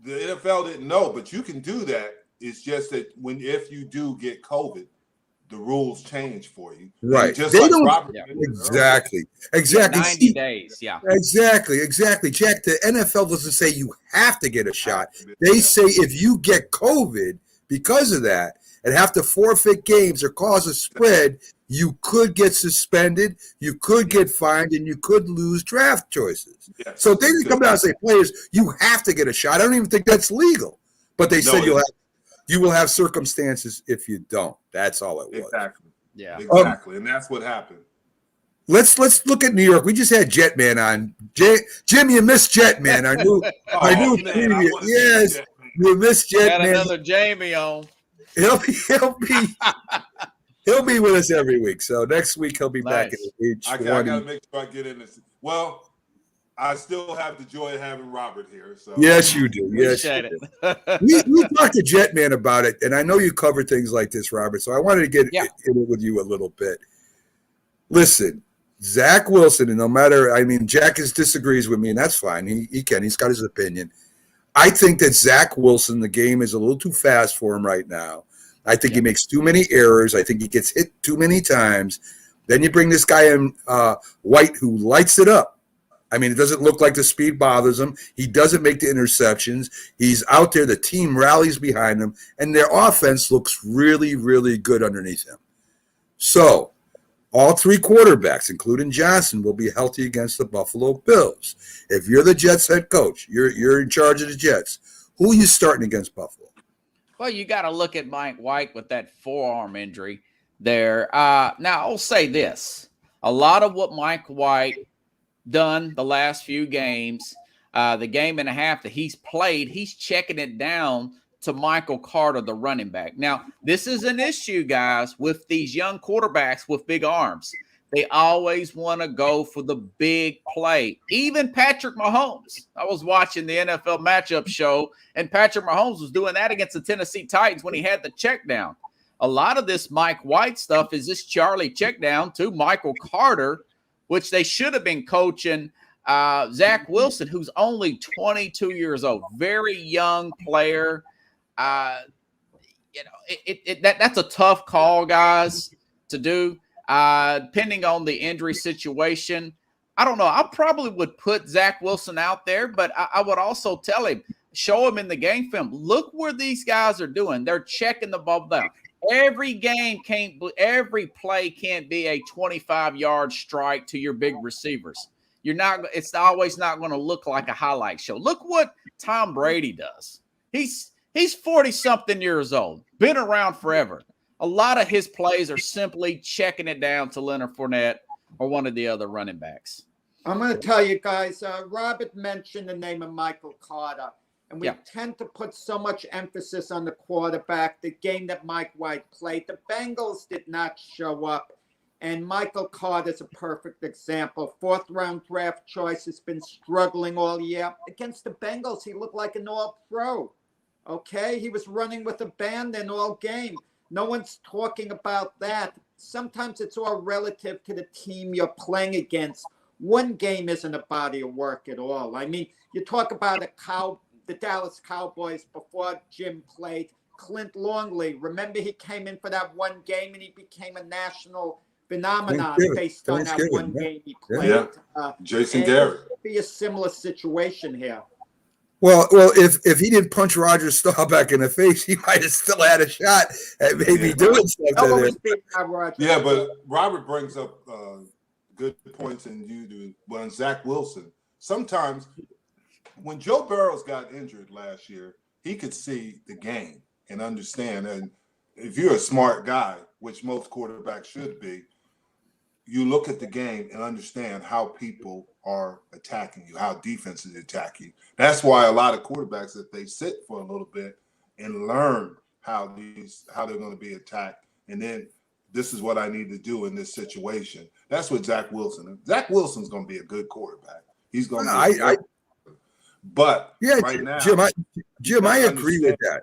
The NFL didn't know, but you can do that. It's just that if you do get COVID, the rules change for you. Right. And just They like don't- Robert Yeah. mentioned Exactly. Exactly. 90 See, days. Yeah. Exactly. Jack, the NFL doesn't say you have to get a shot. earlier, They say if you get COVID because of that and have to forfeit games or cause a spread, you could get suspended, you could get fined, and you could lose draft choices. yes, So they didn't come down and say, players, you have to get a shot. I don't even think that's legal. But they said No, you will have circumstances if you don't. That's all it was. exactly, Yeah. exactly, and that's what happened. Let's look at New York. We just had Jetman on. Jim, you missed Jetman. I knew I knew man, preview. wanna see Yes, that. you missed Got Jetman. another Jamie on. He'll be with us every week. So next week he'll be back Nice. in age I 20. got to make sure I get in this. Well, I still have the joy of having Robert here. So Yes, you do. Yes, you Appreciate do. it. We talked to Jetman about it, and I know you cover things like this, Robert. So I wanted to get Yeah. in it with you a little bit. Listen, Zach Wilson, and no matter, I mean, Jack disagrees with me, and that's fine. He can. He's got his opinion. I think that Zach Wilson, the game is a little too fast for him right now. I think he makes too many errors. I think he gets hit too many times. Then you bring this guy in, White, who lights it up. I mean, it doesn't look like the speed bothers him. He doesn't make the interceptions. He's out there. The team rallies behind him, and their offense looks really, really good underneath him. So all three quarterbacks, including Johnson, will be healthy against the Buffalo Bills. If you're the Jets head coach, you're in charge of the Jets. Who are you starting against Buffalo? Well, you got to look at Mike White with that forearm injury there. Now, I'll say this. A lot of what Mike White done the last few games, the game and a half that he's played, he's checking it down to Michael Carter, the running back. Now, this is an issue, guys, with these young quarterbacks with big arms. They always want to go for the big play. Even Patrick Mahomes. I was watching the NFL matchup show, and Patrick Mahomes was doing that against the Tennessee Titans when he had the check down. A lot of this Mike White stuff is this Charlie check down to Michael Carter, which they should have been coaching Zach Wilson, who's only 22 years old. Very young player. That's a tough call, guys, to do. Depending on the injury situation, I don't know. I probably would put Zach Wilson out there, but I would also tell him, show him in the game film. Look where these guys are doing. They're checking the ball down. Every play can't be a 25-yard strike to your big receivers. It's always not going to look like a highlight show. Look what Tom Brady does. He's 40-something years old, been around forever. A lot of his plays are simply checking it down to Leonard Fournette or one of the other running backs. I'm going to tell you guys, Robert mentioned the name of Michael Carter, and we tend to put so much emphasis on the quarterback, the game that Mike White played. The Bengals did not show up, and Michael Carter is a perfect example. Fourth-round draft choice, has been struggling all year. Against the Bengals, he looked like an all-pro. Okay? He was running with abandon all game. No one's talking about that. Sometimes it's all relative to the team you're playing against. One game isn't a body of work at all. I mean, you talk about the Dallas Cowboys before Jim played. Clint Longley, remember he came in for that one game and he became a national phenomenon based on that one game he played. Yeah. Jason Garrett. It would be a similar situation here. Well, if he didn't punch Roger Staubach back in the face, he might have still had a shot at maybe doing something. Yeah, but Robert brings up good points, and you do. When Zach Wilson, sometimes when Joe Burrows got injured last year, he could see the game and understand. And if you're a smart guy, which most quarterbacks should be, you look at the game and understand how people are attacking you, how defenses attack you. That's why a lot of quarterbacks, if they sit for a little bit and learn how they're going to be attacked, and then this is what I need to do in this situation. That's what Zach Wilson. Zach Wilson's going to be a good quarterback. He's going to. But yeah, right now, Jim, I agree with that.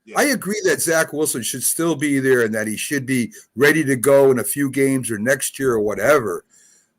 Yeah. I agree that Zach Wilson should still be there and that he should be ready to go in a few games or next year or whatever.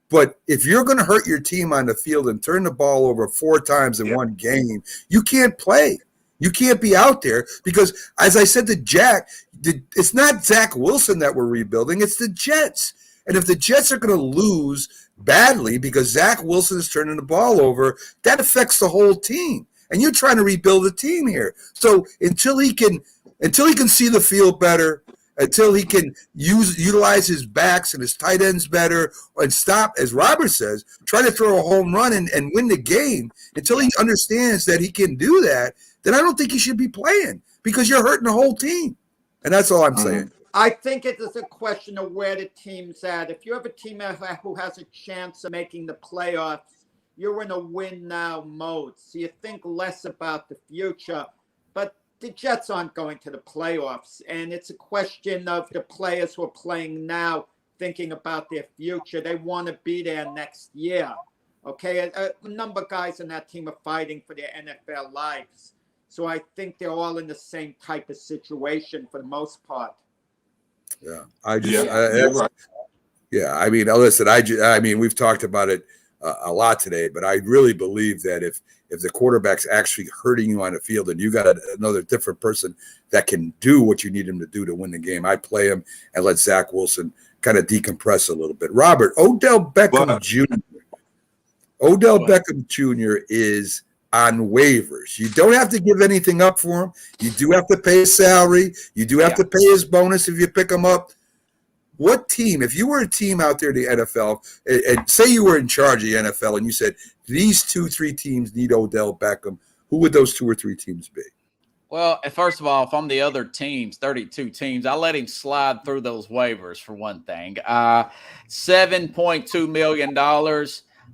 But if you're going to hurt your team on the field and turn the ball over 4 times in one game, you can't play. You can't be out there because, as I said to Jack, it's not Zach Wilson that we're rebuilding. It's the Jets. And if the Jets are going to lose badly because Zach Wilson is turning the ball over, that affects the whole team. And you're trying to rebuild a team here. So until he can see the field better, until he can utilize his backs and his tight ends better, and stop, as Robert says, try to throw a home run and win the game, until he understands that he can do that, then I don't think he should be playing because you're hurting the whole team. And that's all I'm saying. I think it is a question of where the team's at. If you have a team who has a chance of making the playoffs, you're in a win-now mode. So you think less about the future. But the Jets aren't going to the playoffs. And it's a question of the players who are playing now thinking about their future. They want to be there next year. Okay? A number of guys on that team are fighting for their NFL lives. So I think they're all in the same type of situation for the most part. Yeah, right. Yeah, I mean, listen, I mean, we've talked about it a lot today, but I really believe that if the quarterback's actually hurting you on the field and you got another different person that can do what you need him to do to win the game, I play him and let Zach Wilson kind of decompress a little bit. Robert, Odell Beckham Jr. is on waivers. You don't have to give anything up for him. You do have to pay his salary. You do have to pay his bonus if you pick him up. What team, if you were a team out there in the NFL, and say you were in charge of the NFL and you said, these 2-3 teams need Odell Beckham, who would those 2 or 3 teams be? Well, first of all, if I'm the other teams, 32 teams, I let him slide through those waivers for one thing. $7.2 million.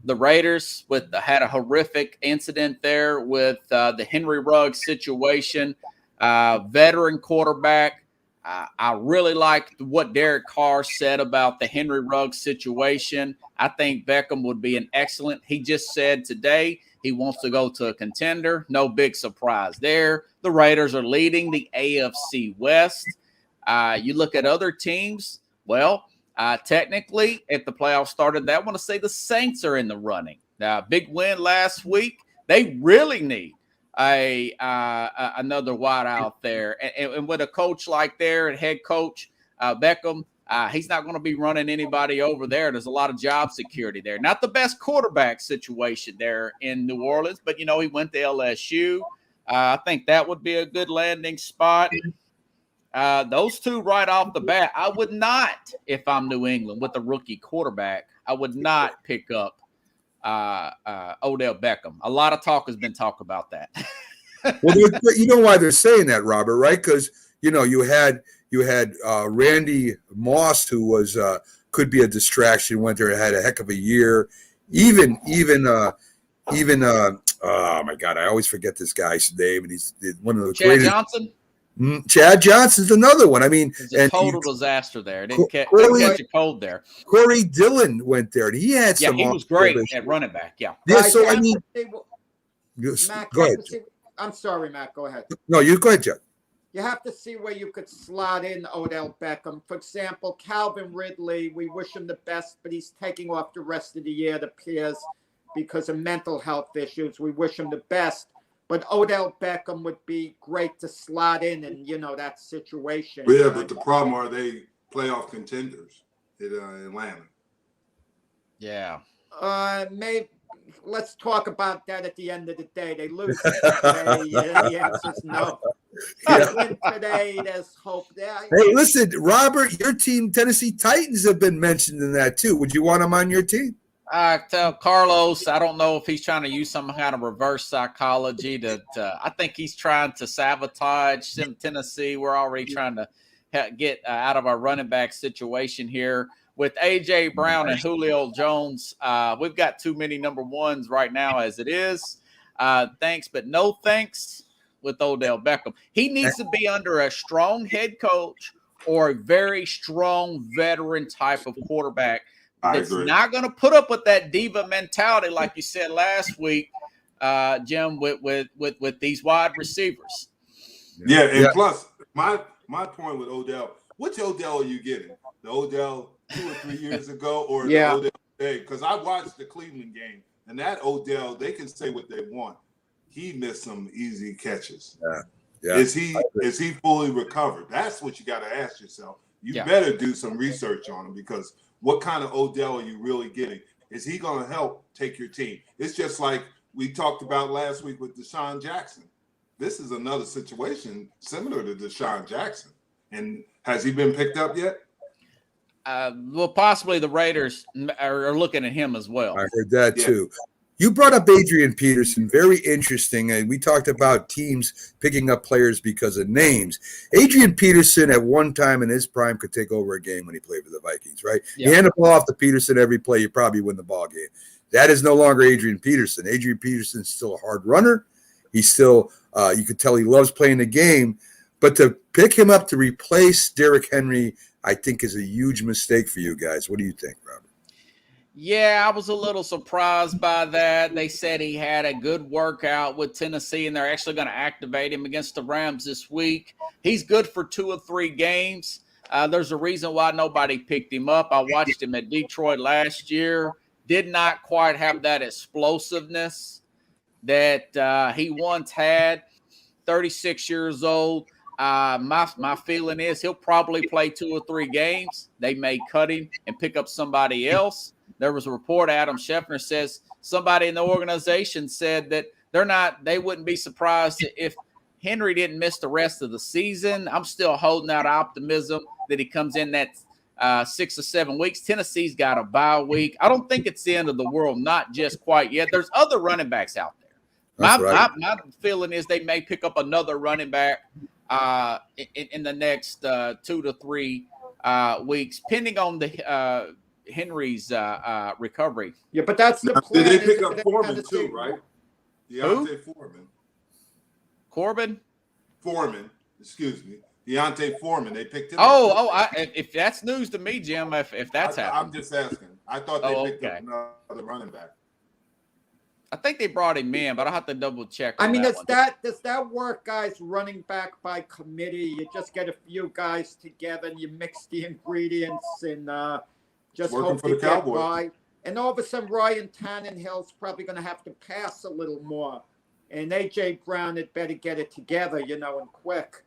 The Raiders had a horrific incident there with the Henry Ruggs situation. Veteran quarterback. I really liked what Derek Carr said about the Henry Ruggs situation. I think Beckham would be an excellent. He just said today he wants to go to a contender. No big surprise there. The Raiders are leading the AFC West. You look at other teams. Well, technically, if the playoffs started, I want to say the Saints are in the running. Now, big win last week. They really need another wide out there. And with a coach like their head coach, Beckham, he's not going to be running anybody over there. There's a lot of job security there. Not the best quarterback situation there in New Orleans, but, he went to LSU. I think that would be a good landing spot. Those 2 right off the bat, I would not, if I'm New England with a rookie quarterback, I would not pick up Odell Beckham. A lot of talk has been talked about that. Well, you know why they're saying that, Robert, right? Because you had Randy Moss, who was could be a distraction. Went there, had a heck of a year. Even oh my God, I always forget this guy's name, and he's one of the Chad Johnson. Chad Johnson's another one. I mean, it's a total disaster there. Didn't catch a cold there. Corey Dillon went there, and he had some. Yeah, he was great at running back. Yeah. Yeah. So I mean, Matt, go ahead. I'm sorry, Matt. Go ahead. No, you go ahead, Jeff. You have to see where you could slot in Odell Beckham. For example, Calvin Ridley, we wish him the best, but he's taking off the rest of the year, it appears, because of mental health issues. We wish him the best. But Odell Beckham would be great to slot in that situation. Yeah, but the problem are they playoff contenders in Atlanta. Yeah. Maybe let's talk about that at the end of the day. They lose today. The answer's no. They win today. There's hope there. Hey, listen, Robert, your team, Tennessee Titans, have been mentioned in that too. Would you want them on your team? I tell Carlos, I don't know if he's trying to use some kind of reverse psychology I think he's trying to sabotage Tennessee. We're already trying to get out of our running back situation here. With A.J. Brown and Julio Jones, we've got too many number ones right now as it is. Thanks, but no thanks with Odell Beckham. He needs to be under a strong head coach or a very strong veteran type of quarterback. It's not going to put up with that diva mentality, like you said last week, Jim, with these wide receivers. Yeah, and plus, my point with Odell, which Odell are you getting? The Odell 2 or 3 years ago, or the Odell today? Because I watched the Cleveland game, and that Odell, they can say what they want, he missed some easy catches. Yeah. Is he fully recovered? That's what you got to ask yourself. You better do some research on him, because what kind of Odell are you really getting? Is he going to help take your team? It's just like we talked about last week with Deshaun Jackson. This is another situation similar to Deshaun Jackson. And has he been picked up yet? Well, possibly the Raiders are looking at him as well. I heard that too. You brought up Adrian Peterson, very interesting. And we talked about teams picking up players because of names. Adrian Peterson at one time in his prime could take over a game when he played for the Vikings, right? Yeah. You hand the ball off to Peterson every play, you probably win the ball game. That is no longer Adrian Peterson. Adrian Peterson's still a hard runner. He's still, you could tell he loves playing the game. But to pick him up to replace Derrick Henry, I think is a huge mistake for you guys. What do you think, Robert? Yeah, I was a little surprised by that. They said he had a good workout with Tennessee, and they're actually going to activate him against the Rams this week. He's good for 2 or 3 games. There's a reason why nobody picked him up. I watched him at Detroit last year. Did not quite have that explosiveness that he once had. 36 years old. My feeling is he'll probably play 2 or 3 games. They may cut him and pick up somebody else. There was a report, Adam Schefter says somebody in the organization said that they wouldn't be surprised if Henry didn't miss the rest of the season. I'm still holding out optimism that he comes in that 6 or 7 weeks. Tennessee's got a bye week. I don't think it's the end of the world, not just quite yet. There's other running backs out there. My feeling is they may pick up another running back in the next 2 to 3 weeks, pending on the Henry's recovery. Yeah, but that's the plan. Did they pick up Foreman too, right? Deontay Foreman, excuse me. Deontay Foreman, they picked him up. If that's news to me, Jim, if that's happening. I'm just asking. I thought they picked up another running back. I think they brought him in, but I'll have to double check. I mean, does that work, guys, running back by committee? You just get a few guys together and you mix the ingredients and just hope they get by. And all of a sudden, Ryan Tannenhill's probably going to have to pass a little more. And A.J. Brown had better get it together, and quick.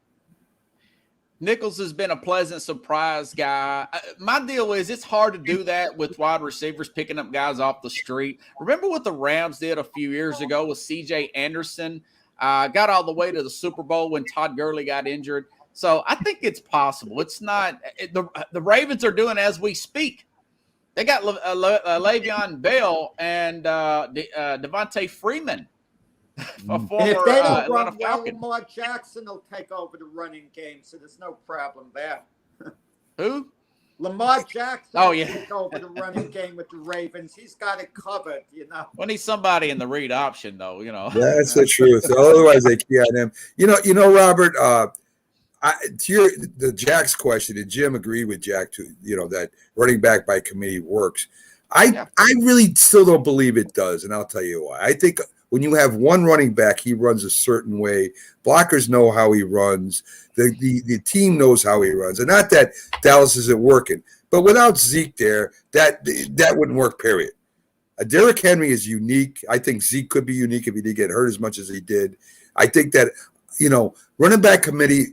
Nichols has been a pleasant surprise guy. My deal is it's hard to do that with wide receivers picking up guys off the street. Remember what the Rams did a few years ago with C.J. Anderson? Got all the way to the Super Bowl when Todd Gurley got injured. So I think it's possible. It's not the Ravens are doing as we speak. They got Le'Veon Bell and Devontae Freeman. And if they don't run well, Lamar Jackson will take over the running game, so there's no problem there. Who? Lamar Jackson will take over the running game with the Ravens. He's got it covered, We need somebody in the read option, though, That's the truth. Otherwise, they key on him. Robert, to the Jack's question, and Jim agreed with Jack too, that running back by committee works. I really still don't believe it does, and I'll tell you why. I think when you have one running back, he runs a certain way. Blockers know how he runs. The team knows how he runs. And not that Dallas isn't working, but without Zeke there, that wouldn't work, period. Derrick Henry is unique. I think Zeke could be unique if he did get hurt as much as he did. I think that, running back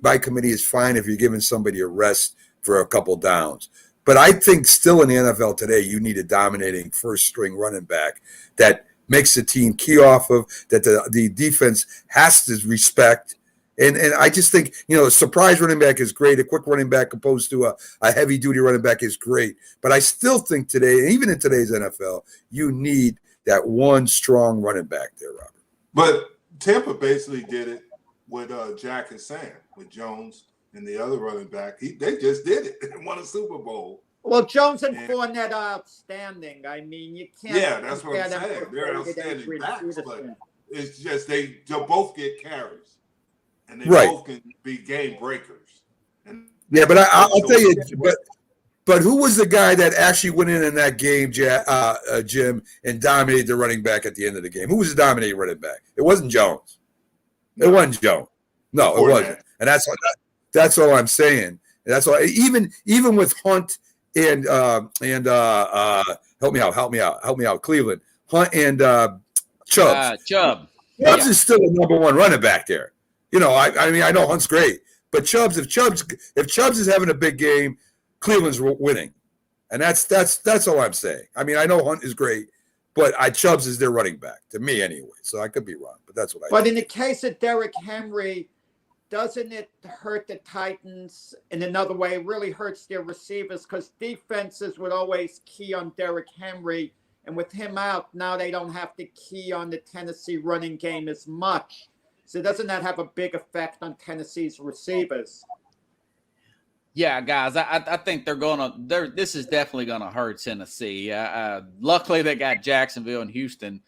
by committee is fine if you're giving somebody a rest for a couple downs. But I think still in the NFL today, you need a dominating first-string running back that makes the team key off of, that the defense has to respect. And I just think, a surprise running back is great. A quick running back opposed to a heavy-duty running back is great. But I still think today, and even in today's NFL, you need that one strong running back there, Robert. But Tampa basically did it with Jack is saying, with Jones and the other running back. They just did it and won a Super Bowl. Well, Jones and Fournette are outstanding. I mean, you can't. Yeah, that's what I'm saying. They're outstanding backs, but it's just they both get carries, and they both can be game breakers. But I'll tell you, but who was the guy that actually went in that game, Jim, and dominated the running back at the end of the game? Who was the dominating running back? It wasn't Jones. It wasn't Jones. No, it wasn't. And that's all I'm saying. That's all. Even with Hunt. And help me out, Cleveland, Hunt and Chubb. Chubbs is still a number one running back there. You know, I mean, I know Hunt's great, but if Chubbs is having a big game, Cleveland's winning, and that's all I'm saying. I mean, I know Hunt is great, but Chubbs is their running back to me anyway. So I could be wrong, but that's what I. But think. in the case of Derrick Henry, doesn't it hurt the Titans in another way? It really hurts their receivers because defenses would always key on Derrick Henry. And with him out, now they don't have to key on the Tennessee running game as much. So doesn't that have a big effect on Tennessee's receivers? Yeah, guys, I think this is definitely gonna hurt Tennessee. Luckily, they got Jacksonville and Houston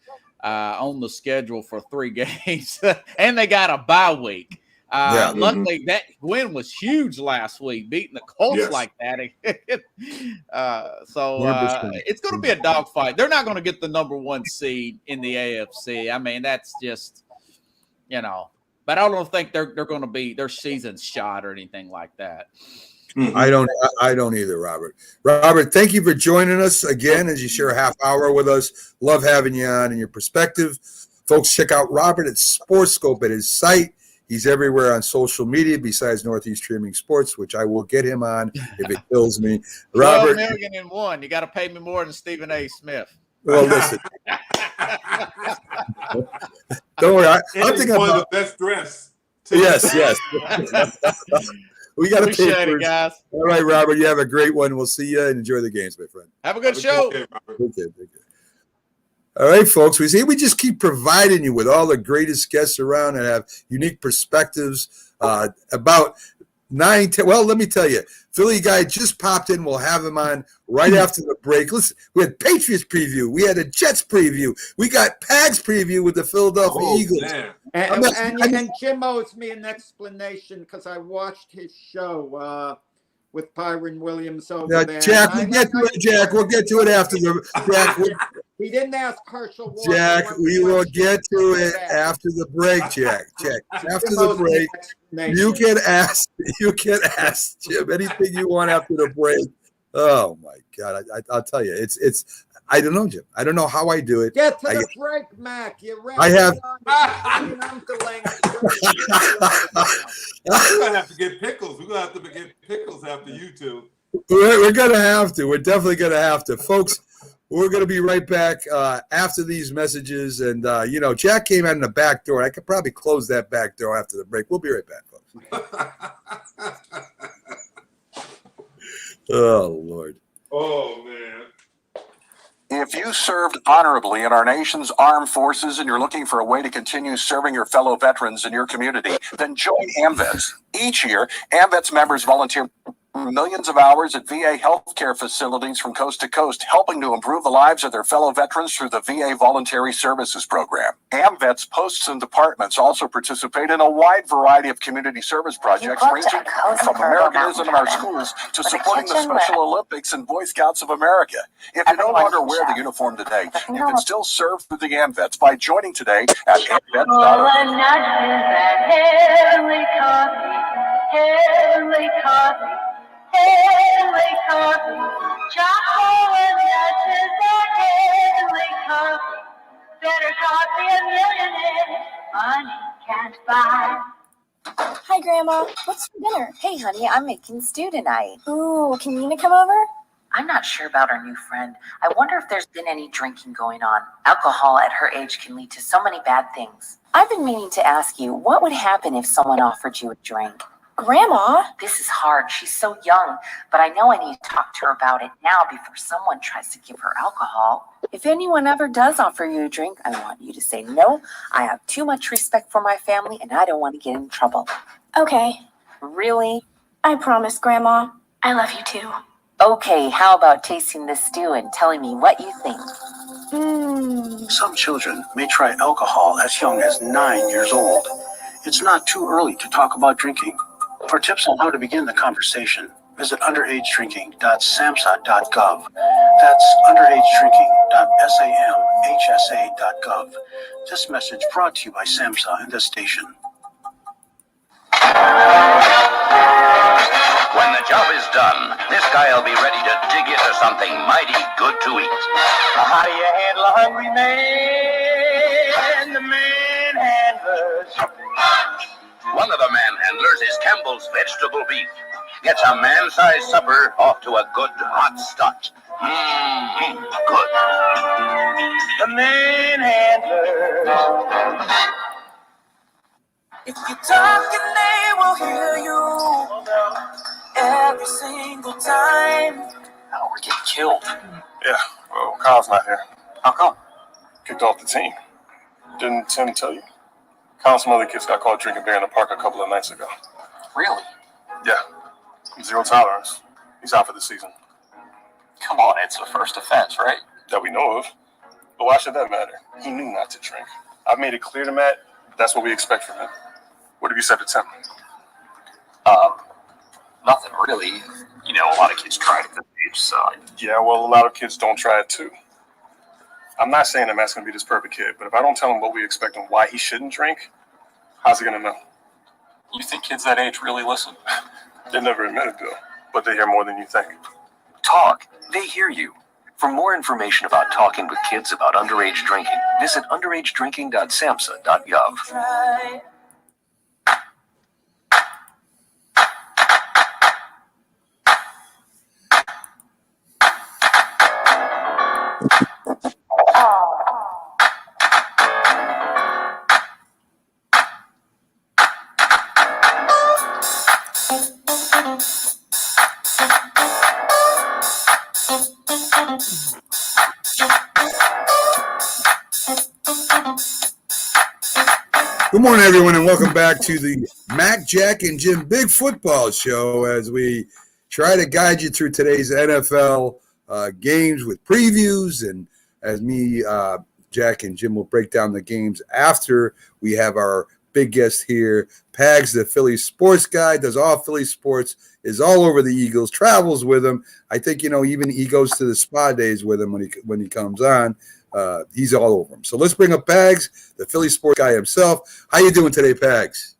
on the schedule for 3 games, and they got a bye week. Luckily, that win was huge last week, beating the Colts like that. So it's going to be a dogfight. They're not going to get the number 1 seed in the AFC. I mean, that's just, but I don't think they're going to be their season's shot or anything like that. I don't either, Robert. Robert, thank you for joining us again as you share a half hour with us. Love having you on and your perspective. Folks, check out Robert at SportsScope at his site. He's everywhere on social media besides Northeast Streaming Sports, which I will get him on if it kills me. Robert, 12,000,001. You got to pay me more than Stephen A. Smith. Well, listen. Don't worry. I'm thinking one about of the best dressed. Yes. We got to pay Appreciate it, guys. All right, Robert. You have a great one. We'll see you and enjoy the games, my friend. Have a good show. Okay, Robert. Okay. All right, folks. We just keep providing you with all the greatest guests around and have unique perspectives about 9-10. Well, let me tell you, Philly guy just popped in. We'll have him on right after the break. Listen, we had Patriots preview. We had a Jets preview. We got Pags preview with the Philadelphia Eagles. Man. And Jim owes me an explanation because I watched his show with Byron Williams over there. Jack, we'll get to it, Jack. We'll get to it after the Jack. He didn't ask Herschel Walker. Jack, we will get to it after the break, Jack. After the break, you can ask Jim anything you want after the break. Oh my God, I'll tell you, it's. I don't know, Jim. I don't know how I do it. Get to the break, Mac. You're ready. I have. We're gonna have to get pickles. We're gonna have to get pickles after you two. We're gonna have to. We're definitely gonna have to, folks. We're going to be right back after these messages. And, Jack came out in the back door. I could probably close that back door after the break. We'll be right back, folks. Oh, Lord. Oh, man. If you served honorably in our nation's armed forces and you're looking for a way to continue serving your fellow veterans in your community, then join AMVETS. Each year, AMVETS members volunteer millions of hours at VA healthcare facilities from coast to coast, helping to improve the lives of their fellow veterans through the VA Voluntary Services Program. AMVETS posts and departments also participate in a wide variety of community service projects ranging from Americanism in our schools to supporting the Special Olympics and Boy Scouts of America. If you no longer wear the uniform today, you can still serve through the AMVETS by joining today at AMVETS.org. Heavenly coffee, chocolate and nuts are heavenly coffee. Better coffee a millionaire money can't buy. Hi, Grandma. What's for dinner? Hey, honey, I'm making stew tonight. Ooh, can Nina come over? I'm not sure about our new friend. I wonder if there's been any drinking going on. Alcohol at her age can lead to so many bad things. I've been meaning to ask you, what would happen if someone offered you a drink? Grandma? This is hard. She's so young, but I know I need to talk to her about it now before someone tries to give her alcohol. If anyone ever does offer you a drink, I want you to say no. I have too much respect for my family, and I don't want to get in trouble. Okay. Really? I promise, Grandma. I love you too. Okay, how about tasting this stew and telling me what you think? Some children may try alcohol as young as 9 years old. It's not too early to talk about drinking. For tips on how to begin the conversation, visit underagedrinking.samhsa.gov. That's underagedrinking.samhsa.gov. This message brought to you by SAMHSA and this station. When the job is done, this guy'll be ready to dig into something mighty good to eat. How do you handle a hungry man? The man One of the manhandlers is Campbell's vegetable beef. Gets a man-sized supper off to a good hot start. Good. The manhandler. If you talk and they will hear you every single time. Now we're getting killed. Yeah, well, Kyle's not here. How come? Kicked off the team. Didn't Tim tell you? Kyle and some other kids got caught drinking beer in the park a couple of nights ago. Really? Yeah. Zero tolerance. He's out for the season. Come on, it's a first offense, right? That we know of. But why should that matter? He knew not to drink. I've made it clear to Matt that's what we expect from him. What have you said to Tim? Nothing really. You know, a lot of kids try it at this age, so. Yeah, well, a lot of kids don't try it too. I'm not saying that Matt's going to be this perfect kid, but if I don't tell him what we expect and why he shouldn't drink, how's he going to know? You think kids that age really listen? They never admit it, though, but they hear more than you think. Talk. They hear you. For more information about talking with kids about underage drinking, visit underagedrinking.samhsa.gov. Try. Good morning, everyone, and welcome back to the Mac, Jack, and Jim Big Football Show as we try to guide you through today's NFL games with previews, and as me, Jack, and Jim will break down the games after we have our big guest here. Pags, the Philly sports guy, does all Philly sports, is all over the Eagles, travels with them. I think, even he goes to the spa days with him when he comes on. He's all over them. So let's bring up Pags, the Philly sports guy himself. How you doing today, Pags?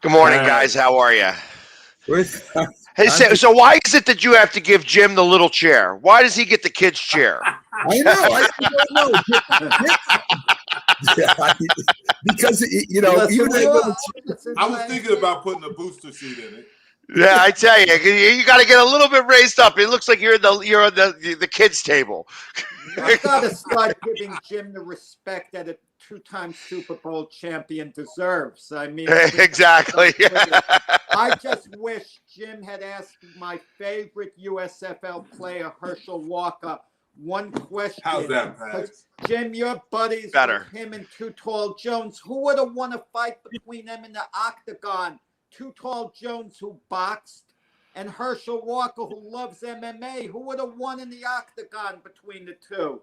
Good morning, guys. How are you? Hey, so why is it that you have to give Jim the little chair? Why does he get the kid's chair? I know. I don't know. Because even I was thinking about putting a booster seat in it. Yeah, I tell you got to get a little bit raised up. It looks like you're on the kids' table. I've got to start giving Jim the respect that a two-time Super Bowl champion deserves. I mean, exactly. I just wish Jim had asked my favorite USFL player, Herschel Walker, one question. How's that, Pags? Jim, your buddies, Better. with him and Too Tall Jones. Who would have won a fight between them in the octagon? Too Tall Jones, who boxed, and Herschel Walker, who loves MMA. Who would have won in the octagon between the two?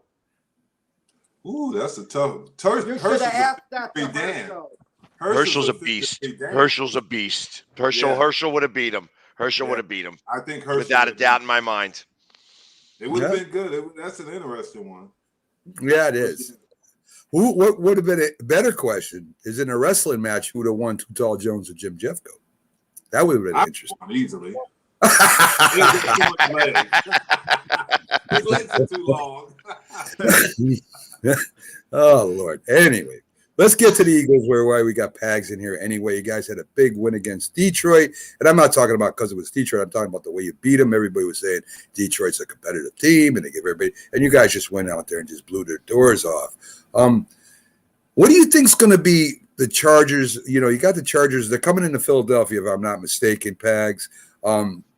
Ooh, that's a tough. You should have asked that to Herschel. Herschel's a beast. Herschel's a beast. Herschel would have beat him. Would have beat him. I think Herschel, without a doubt in my mind. It would have been good. That's an interesting one. Yeah, it is. What would have been a better question is in a wrestling match, who would have won Too Tall Jones or Jim Jeffco? That would have been interesting. Easily. His legs are too long. Oh, Lord. Anyway, let's get to the Eagles, why we got Pags in here. Anyway, you guys had a big win against Detroit. And I'm not talking about because it was Detroit. I'm talking about the way you beat them. Everybody was saying Detroit's a competitive team, and they give everybody – and you guys just went out there and just blew their doors off. What do you think's going to be the Chargers? You got the Chargers. They're coming into Philadelphia, if I'm not mistaken, Pags.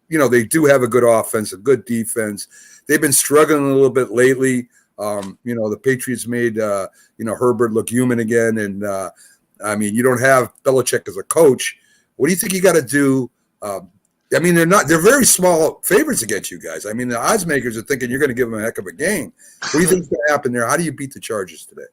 They do have a good offense, a good defense. They've been struggling a little bit lately. The Patriots made, Herbert look human again. And, you don't have Belichick as a coach. What do you think you got to do? They're very small favorites against you guys. The odds makers are thinking you're going to give them a heck of a game. What do you think's going to happen there? How do you beat the Chargers today?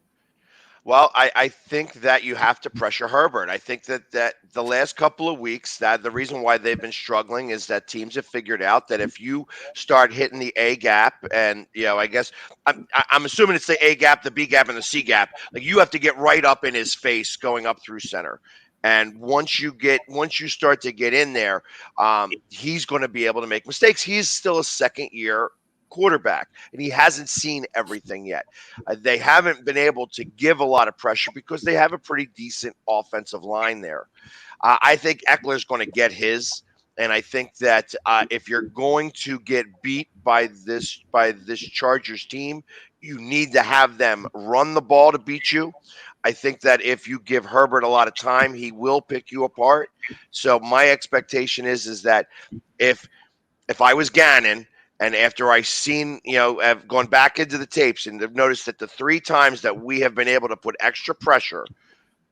Well, I think that you have to pressure Herbert. I think that the last couple of weeks, that the reason why they've been struggling is that teams have figured out that if you start hitting the A gap, and I guess I'm assuming it's the A gap, the B gap, and the C gap, like you have to get right up in his face going up through center. And once you start to get in there, he's going to be able to make mistakes. He's still a second year quarterback, and he hasn't seen everything yet. They haven't been able to give a lot of pressure because they have a pretty decent offensive line there. I think Eckler's going to get his, and I think that if you're going to get beat by this Chargers team, you need to have them run the ball to beat you. I think that if you give Herbert a lot of time, he will pick you apart. So my expectation is that if I was Gannon, and after I seen, have gone back into the tapes and have noticed that the 3 times that we have been able to put extra pressure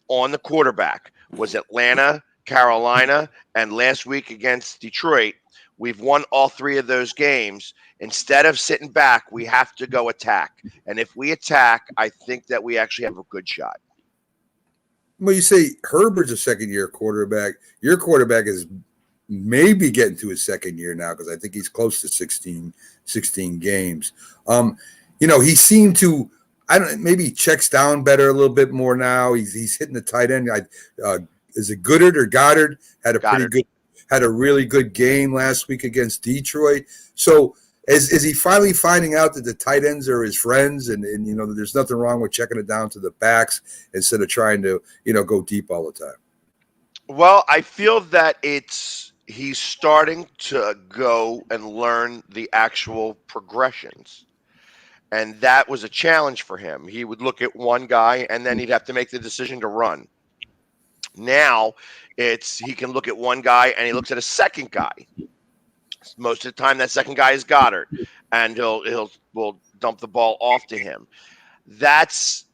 on the quarterback was Atlanta, Carolina, and last week against Detroit, we've won all 3 of those games. Instead of sitting back, we have to go attack. And if we attack, I think that we actually have a good shot. Well, you say Herbert's a second-year quarterback. Your quarterback is maybe getting to his second year now because I think he's close to 16 games. He seemed to maybe he checks down better a little bit more now. He's hitting the tight end. Is it Goddard or Goddard had a really good game last week against Detroit. So is he finally finding out that the tight ends are his friends and there's nothing wrong with checking it down to the backs instead of trying to go deep all the time? Well, I feel that he's starting to go and learn the actual progressions. And that was a challenge for him. He would look at one guy and then he'd have to make the decision to run. Now he can look at one guy and he looks at a second guy. Most of the time that second guy is Goddard, and we'll dump the ball off to him. That's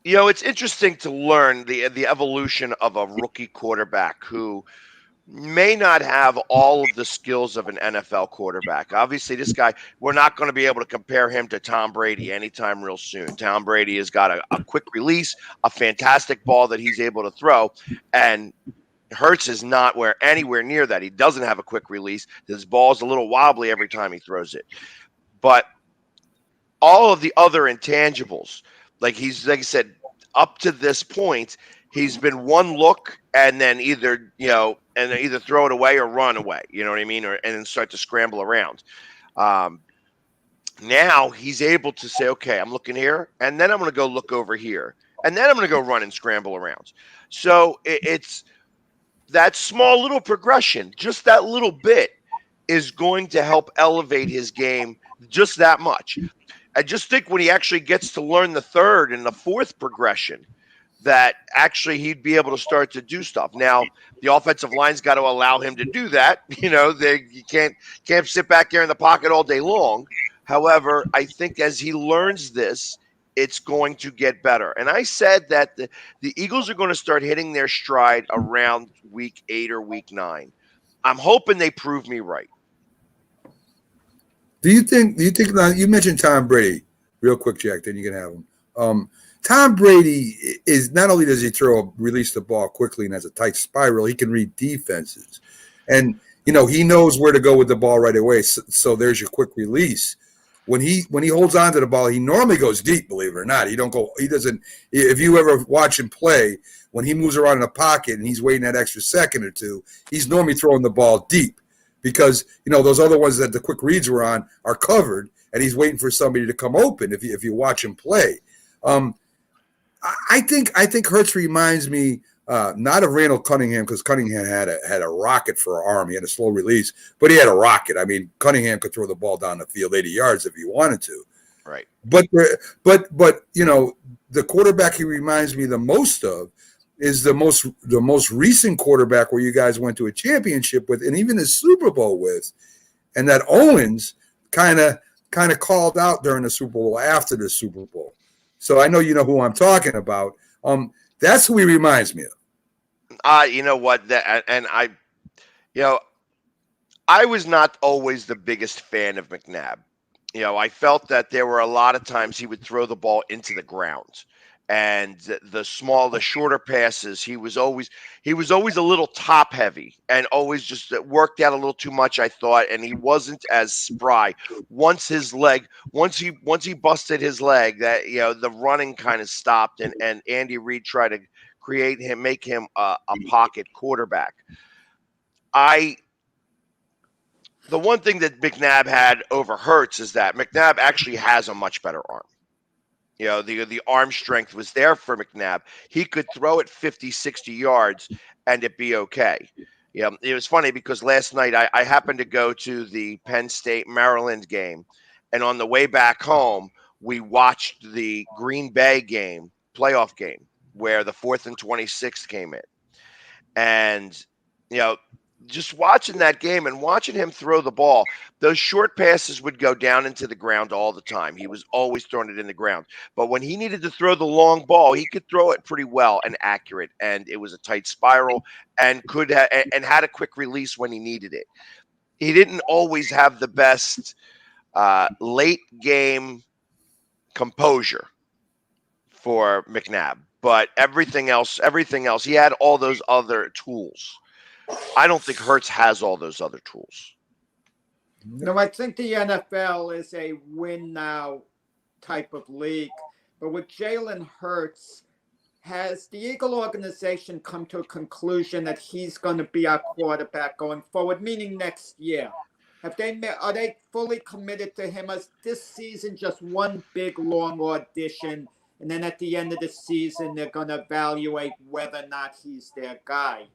it's interesting to learn the evolution of a rookie quarterback who may not have all of the skills of an NFL quarterback. Obviously, this guy, we're not going to be able to compare him to Tom Brady anytime real soon. Tom Brady has got a quick release, a fantastic ball that he's able to throw, and Hurts is not anywhere near that. He doesn't have a quick release. His ball's a little wobbly every time he throws it. But all of the other intangibles, like I said, up to this point, he's been one look and then either throw it away or run away. You know what I mean? And then start to scramble around. Now he's able to say, okay, I'm looking here, and then I'm going to go look over here, and then I'm going to go run and scramble around. So it's that small little progression, just that little bit, is going to help elevate his game just that much. I just think when he actually gets to learn the third and the fourth progression, that actually he'd be able to start to do stuff. Now, the offensive line's got to allow him to do that. You can't sit back there in the pocket all day long. However, I think as he learns this, it's going to get better. And I said that the Eagles are going to start hitting their stride around week 8 or week 9. I'm hoping they prove me right. Do you think you mentioned Tom Brady real quick, Jack, then you can have him. Tom Brady is not only does he release the ball quickly and has a tight spiral, he can read defenses. And he knows where to go with the ball right away. So there's your quick release. When he holds on to the ball, he normally goes deep, believe it or not. He doesn't. If you ever watch him play, when he moves around in the pocket and he's waiting that extra second or two, he's normally throwing the ball deep because, those other ones that the quick reads were on are covered and he's waiting for somebody to come open if you watch him play. I think Hurts reminds me not of Randall Cunningham because Cunningham had a rocket for an arm. He had a slow release, but he had a rocket. I mean, Cunningham could throw the ball down the field 80 yards if he wanted to. Right. But the quarterback he reminds me the most of is the most recent quarterback where you guys went to a championship with and even a Super Bowl with, and that Owens kind of called out during the Super Bowl after the Super Bowl. So I know you know who I'm talking about. That's who he reminds me of. You know what? I was not always the biggest fan of McNabb. I felt that there were a lot of times he would throw the ball into the ground, and the shorter passes, he was always a little top heavy and always just worked out a little too much, I thought, and he wasn't as spry. Once he busted his leg, that the running kind of stopped, and Andy Reid tried to make him a pocket quarterback. The one thing that McNabb had over Hurts is that McNabb actually has a much better arm. You know, the arm strength was there for McNabb. He could throw it 50, 60 yards and it be okay. You know, it was funny because last night I happened to go to the Penn State Maryland game, and on the way back home, we watched the Green Bay game, playoff game, where the 4th and 26 came in. And, you know, just watching that game and watching him throw the ball, those short passes would go down into the ground all the time. He was always throwing it in the ground. But when he needed to throw the long ball, he could throw it pretty well and accurate. And it was a tight spiral and had a quick release when he needed it. He didn't always have the best late game composure for McNabb, but everything else, he had all those other tools. I don't think Hurts has all those other tools. No, I think the NFL is a win now type of league. But with Jalen Hurts, has the Eagle organization come to a conclusion that he's going to be our quarterback going forward, meaning next year? Are they fully committed to him? As this season just one big long audition, and then at the end of the season they're going to evaluate whether or not he's their guy?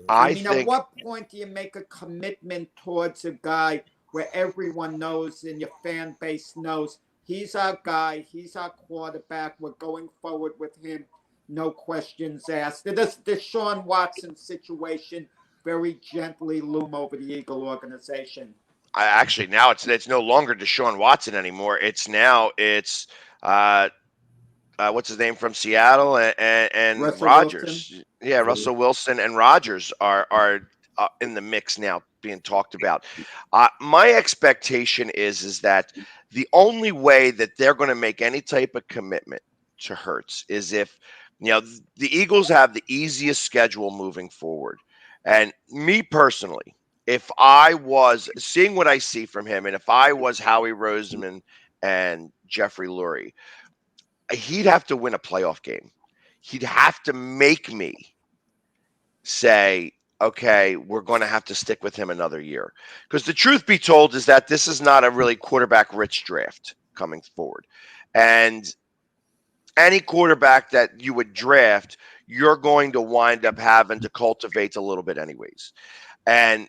I mean, at what point do you make a commitment towards a guy where everyone knows and your fan base knows he's our guy, he's our quarterback, we're going forward with him, no questions asked? Does the Deshaun Watson situation very gently loom over the Eagle organization? Actually, now it's no longer Deshaun Watson anymore. It's what's his name from Seattle and Rodgers. Wilson. Yeah, Russell Wilson and Rodgers are in the mix now, being talked about. My expectation is that the only way that they're going to make any type of commitment to Hurts is if, you know, the Eagles have the easiest schedule moving forward. And me personally, if I was seeing what I see from him, and if I was Howie Roseman and Jeffrey Lurie, he'd have to win a playoff game. He'd have to make me say, okay, we're going to have to stick with him another year. Because the truth be told is that this is not a really quarterback-rich draft coming forward. And any quarterback that you would draft, you're going to wind up having to cultivate a little bit anyways. And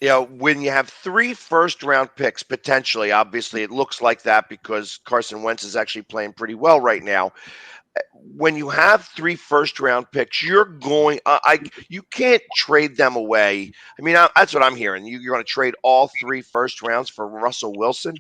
you know, when you have 3 first-round picks, potentially, obviously it looks like that because Carson Wentz is actually playing pretty well right now. When you have 3 first-round picks, you're going you can't trade them away. I mean, that's what I'm hearing. You're going to trade all 3 first rounds for Russell Wilson.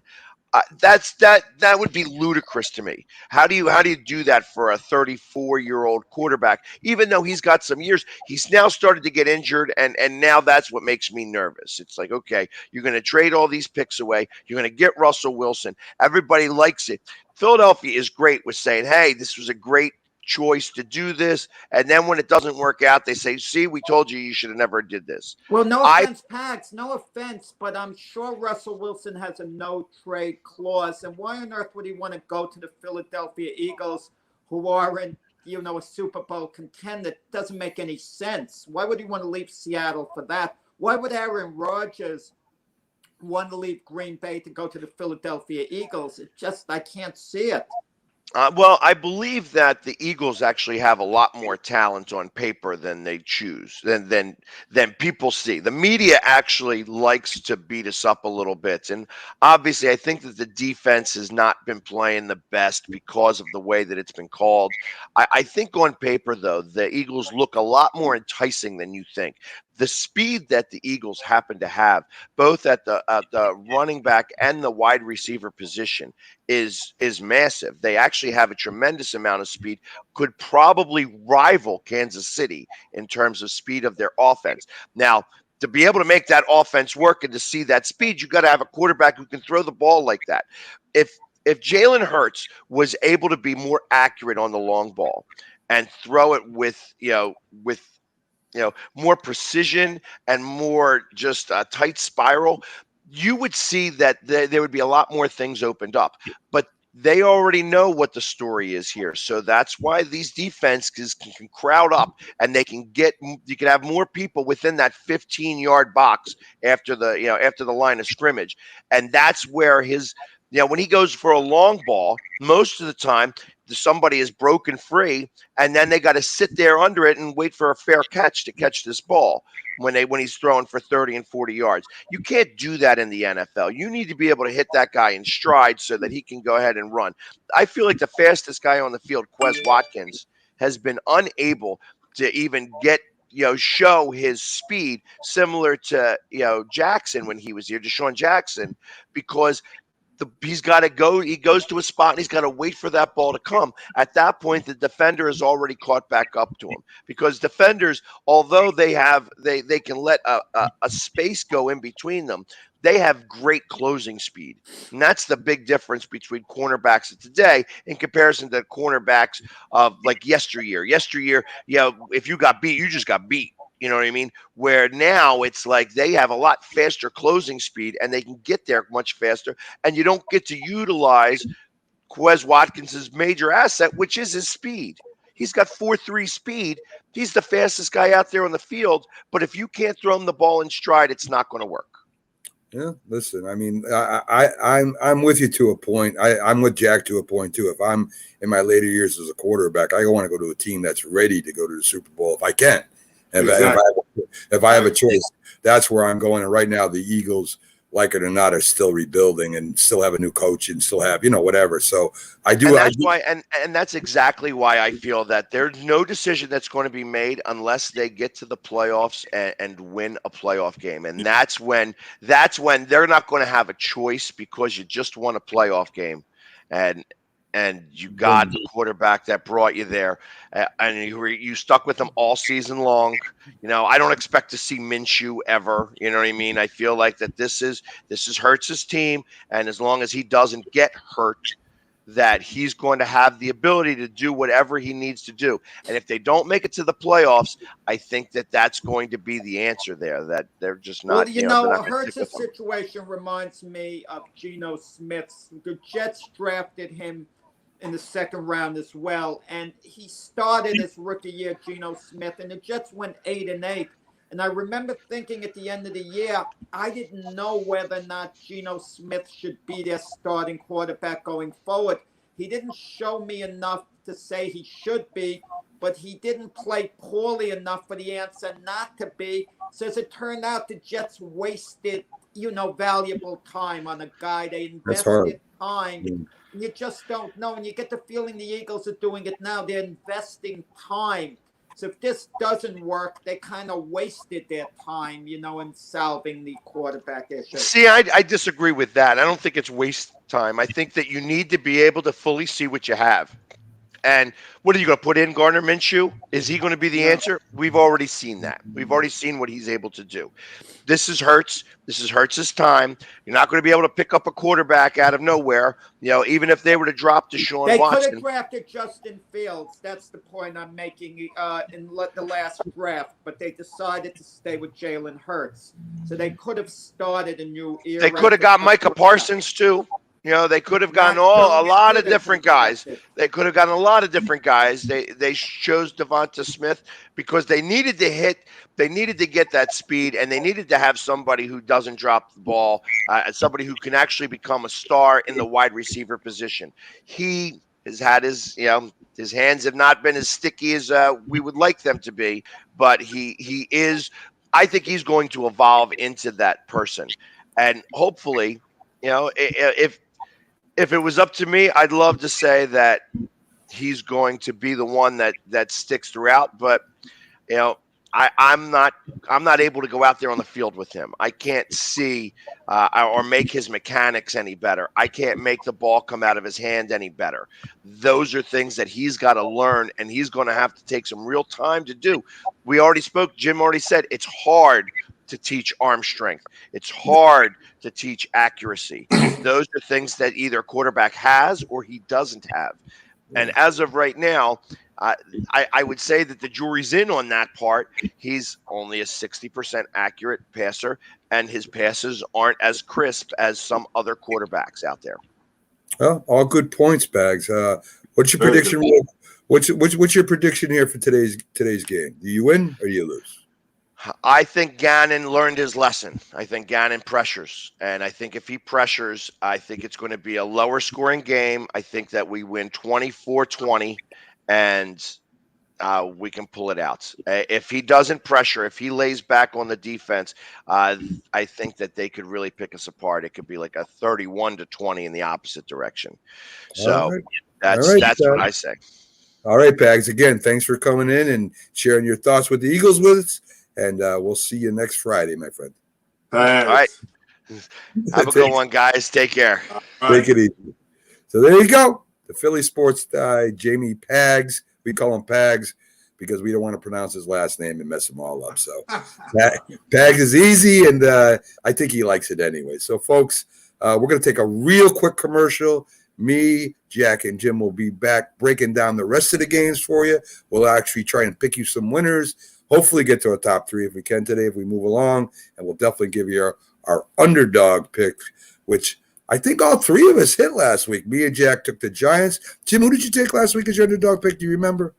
That would be ludicrous to me. How do you do that for a 34-year-old quarterback? Even though he's got some years, he's now started to get injured, and now that's what makes me nervous. It's like, okay, you're going to trade all these picks away. You're going to get Russell Wilson. Everybody likes it. Philadelphia is great with saying, hey, this was a great choice to do this, and then when it doesn't work out, they say, see, we told you you should have never did this. Well, no offense, Pags, no offense, but I'm sure Russell Wilson has a no trade clause, and why on earth would he want to go to the Philadelphia Eagles, who are in, you know, a Super Bowl contender? It doesn't make any sense. Why would he want to leave Seattle for that? Why would Aaron Rodgers want to leave Green Bay to go to the Philadelphia Eagles? It just, I can't see it. Well, I believe that the Eagles actually have a lot more talent on paper than they choose, than people see. The media actually likes to beat us up a little bit. And obviously, I think that the defense has not been playing the best because of the way that it's been called. I think on paper, though, the Eagles look a lot more enticing than you think. The speed that the Eagles happen to have, both at the running back and the wide receiver position, is massive. They actually have a tremendous amount of speed, could probably rival Kansas City in terms of speed of their offense. Now, to be able to make that offense work and to see that speed, you got to have a quarterback who can throw the ball like that. If Jalen Hurts was able to be more accurate on the long ball and throw it with more precision and more just a tight spiral, you would see that there would be a lot more things opened up. But they already know what the story is here. So that's why these defenses can crowd up, and you can have more people within that 15-yard box after the line of scrimmage. And that's where when he goes for a long ball, most of the time somebody is broken free, and then they got to sit there under it and wait for a fair catch to catch this ball when he's throwing for 30 and 40 yards. You can't do that in the NFL. You need to be able to hit that guy in stride so that he can go ahead and run. I feel like the fastest guy on the field, Quez Watkins, has been unable to even show his speed similar to Jackson when he was here, Deshaun Jackson, because he's got to go. He goes to a spot and he's got to wait for that ball to come. At that point, the defender has already caught back up to him, because defenders, although they can let a space go in between them, they have great closing speed. And that's the big difference between cornerbacks of today in comparison to cornerbacks of like yesteryear. Yesteryear, if you got beat, you just got beat. You know what I mean? Where now it's like they have a lot faster closing speed and they can get there much faster, and you don't get to utilize Quez Watkins' major asset, which is his speed. He's got 4.3 speed. He's the fastest guy out there on the field, but if you can't throw him the ball in stride, it's not going to work. Yeah, listen, I mean, I'm with you to a point. I'm with Jack to a point too. If I'm in my later years as a quarterback, I want to go to a team that's ready to go to the Super Bowl if I can. If I have a choice, that's where I'm going. And right now, the Eagles, like it or not, are still rebuilding and still have a new coach and still have, whatever. So I do. And that's exactly why I feel that there's no decision that's going to be made unless they get to the playoffs and win a playoff game. And that's when they're not going to have a choice, because you just won a playoff game. And you got the quarterback that brought you there, and you stuck with them all season long. I don't expect to see Minshew ever. You know what I mean? I feel like that this is Hurts' team, and as long as he doesn't get hurt, that he's going to have the ability to do whatever he needs to do. And if they don't make it to the playoffs, I think that that's going to be the answer there, that they're just not. Well, Hurts' situation reminds me of Geno Smith's. The Jets drafted him in the second round as well, and he started his rookie year, Geno Smith, and the Jets went 8-8. And I remember thinking at the end of the year, I didn't know whether or not Geno Smith should be their starting quarterback going forward. He didn't show me enough to say he should be, but he didn't play poorly enough for the answer not to be. So as it turned out, the Jets wasted, valuable time on a guy. They invested time. You just don't know. And you get the feeling the Eagles are doing it now. They're investing time. So if this doesn't work, they kind of wasted their time, in solving the quarterback issue. See, I disagree with that. I don't think it's waste time. I think that you need to be able to fully see what you have. And what are you going to put in, Gardner Minshew? Is he going to be the answer? We've already seen that. We've already seen what he's able to do. This is Hurts. This is Hurts' time. You're not going to be able to pick up a quarterback out of nowhere. Even if they were to drop Deshaun Watson. They could have drafted Justin Fields. That's the point I'm making in the last draft. But they decided to stay with Jalen Hurts. So they could have started a new era. They could have got Micah Parsons too. They could have gotten a lot of different guys. They could have gotten a lot of different guys. They chose Devonta Smith because they needed to get that speed, and they needed to have somebody who doesn't drop the ball, somebody who can actually become a star in the wide receiver position. He has had his hands have not been as sticky as we would like them to be, but he is. I think he's going to evolve into that person, and hopefully, if it was up to me, I'd love to say that he's going to be the one that sticks throughout. But I'm not able to go out there on the field with him. I can't see or make his mechanics any better. I can't make the ball come out of his hand any better. Those are things that he's got to learn, and he's going to have to take some real time to do. We already spoke. Jim already said it's hard to teach arm strength. It's hard to teach accuracy. Those are things that either a quarterback has or he doesn't have. And as of right now, I would say that the jury's in on that part. He's only a 60% accurate passer, and his passes aren't as crisp as some other quarterbacks out there. Well, all good points, Bags. What's your Very prediction? good. What's your prediction here for today's game? Do you win or do you lose? I think Gannon learned his lesson. I think Gannon pressures. And I think if he pressures, I think it's going to be a lower scoring game. I think that we win 24-20 and we can pull it out. If he doesn't pressure, if he lays back on the defense, I think that they could really pick us apart. It could be like a 31-20 in the opposite direction. So that's what I say. All right, Bags. Again, thanks for coming in and sharing your thoughts with the Eagles with us. And we'll see you next Friday, my friend. Thanks. All right. Have a good one, guys. Take care. Take it easy. So there you go. The Philly sports guy, Jamie Pags. We call him Pags because we don't want to pronounce his last name and mess him all up. So Pags is easy, and I think he likes it anyway. So, folks, we're going to take a real quick commercial. Me, Jack, and Jim will be back breaking down the rest of the games for you. We'll actually try and pick you some winners. Hopefully get to a top 3 if we can today, if we move along. And we'll definitely give you our underdog pick, which I think all 3 of us hit last week. Me and Jack took the Giants. Jim, who did you take last week as your underdog pick? Do you remember?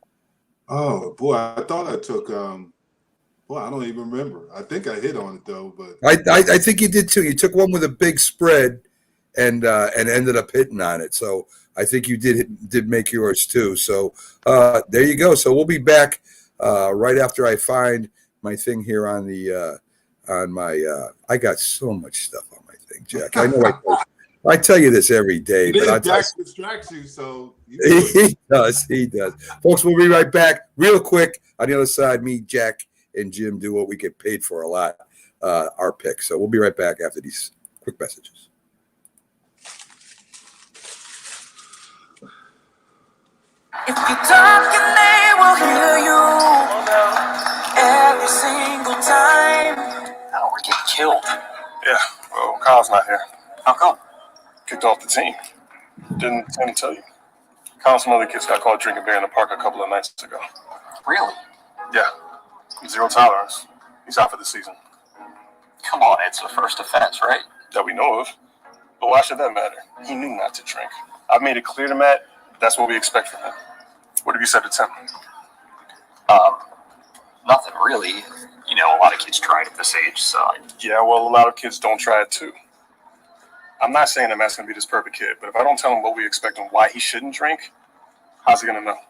Oh, boy, I thought I took I don't even remember. I think I hit on it, though. But I think you did, too. You took one with a big spread and ended up hitting on it. So I think you did make yours, too. So there you go. So we'll be back right after I find my thing here on the on my I got so much stuff on my thing, Jack. I know I tell you this every day, but Jack distracts you, so he does. Folks, we'll be right back real quick. On the other side, me, Jack, and Jim do what we get paid for a lot, our picks. So we'll be right back after these quick messages. If you talk and they will hear you every single time. Oh, we're getting killed. Yeah, well, Kyle's not here. How come? Kicked off the team. Didn't Tony tell you? Kyle and some other kids got caught drinking beer in the park a couple of nights ago. Really? Yeah. 0 tolerance. He's out for the season. Come on, it's a first offense, right? That we know of. But why should that matter? He knew not to drink. I've made it clear to Matt that's what we expect from him. What have you said to Tim? Nothing really. You know, a lot of kids try it at this age, so. Yeah, well, a lot of kids don't try it too. I'm not saying that Matt's going to be this perfect kid, but if I don't tell him what we expect and why he shouldn't drink, how's he going to know?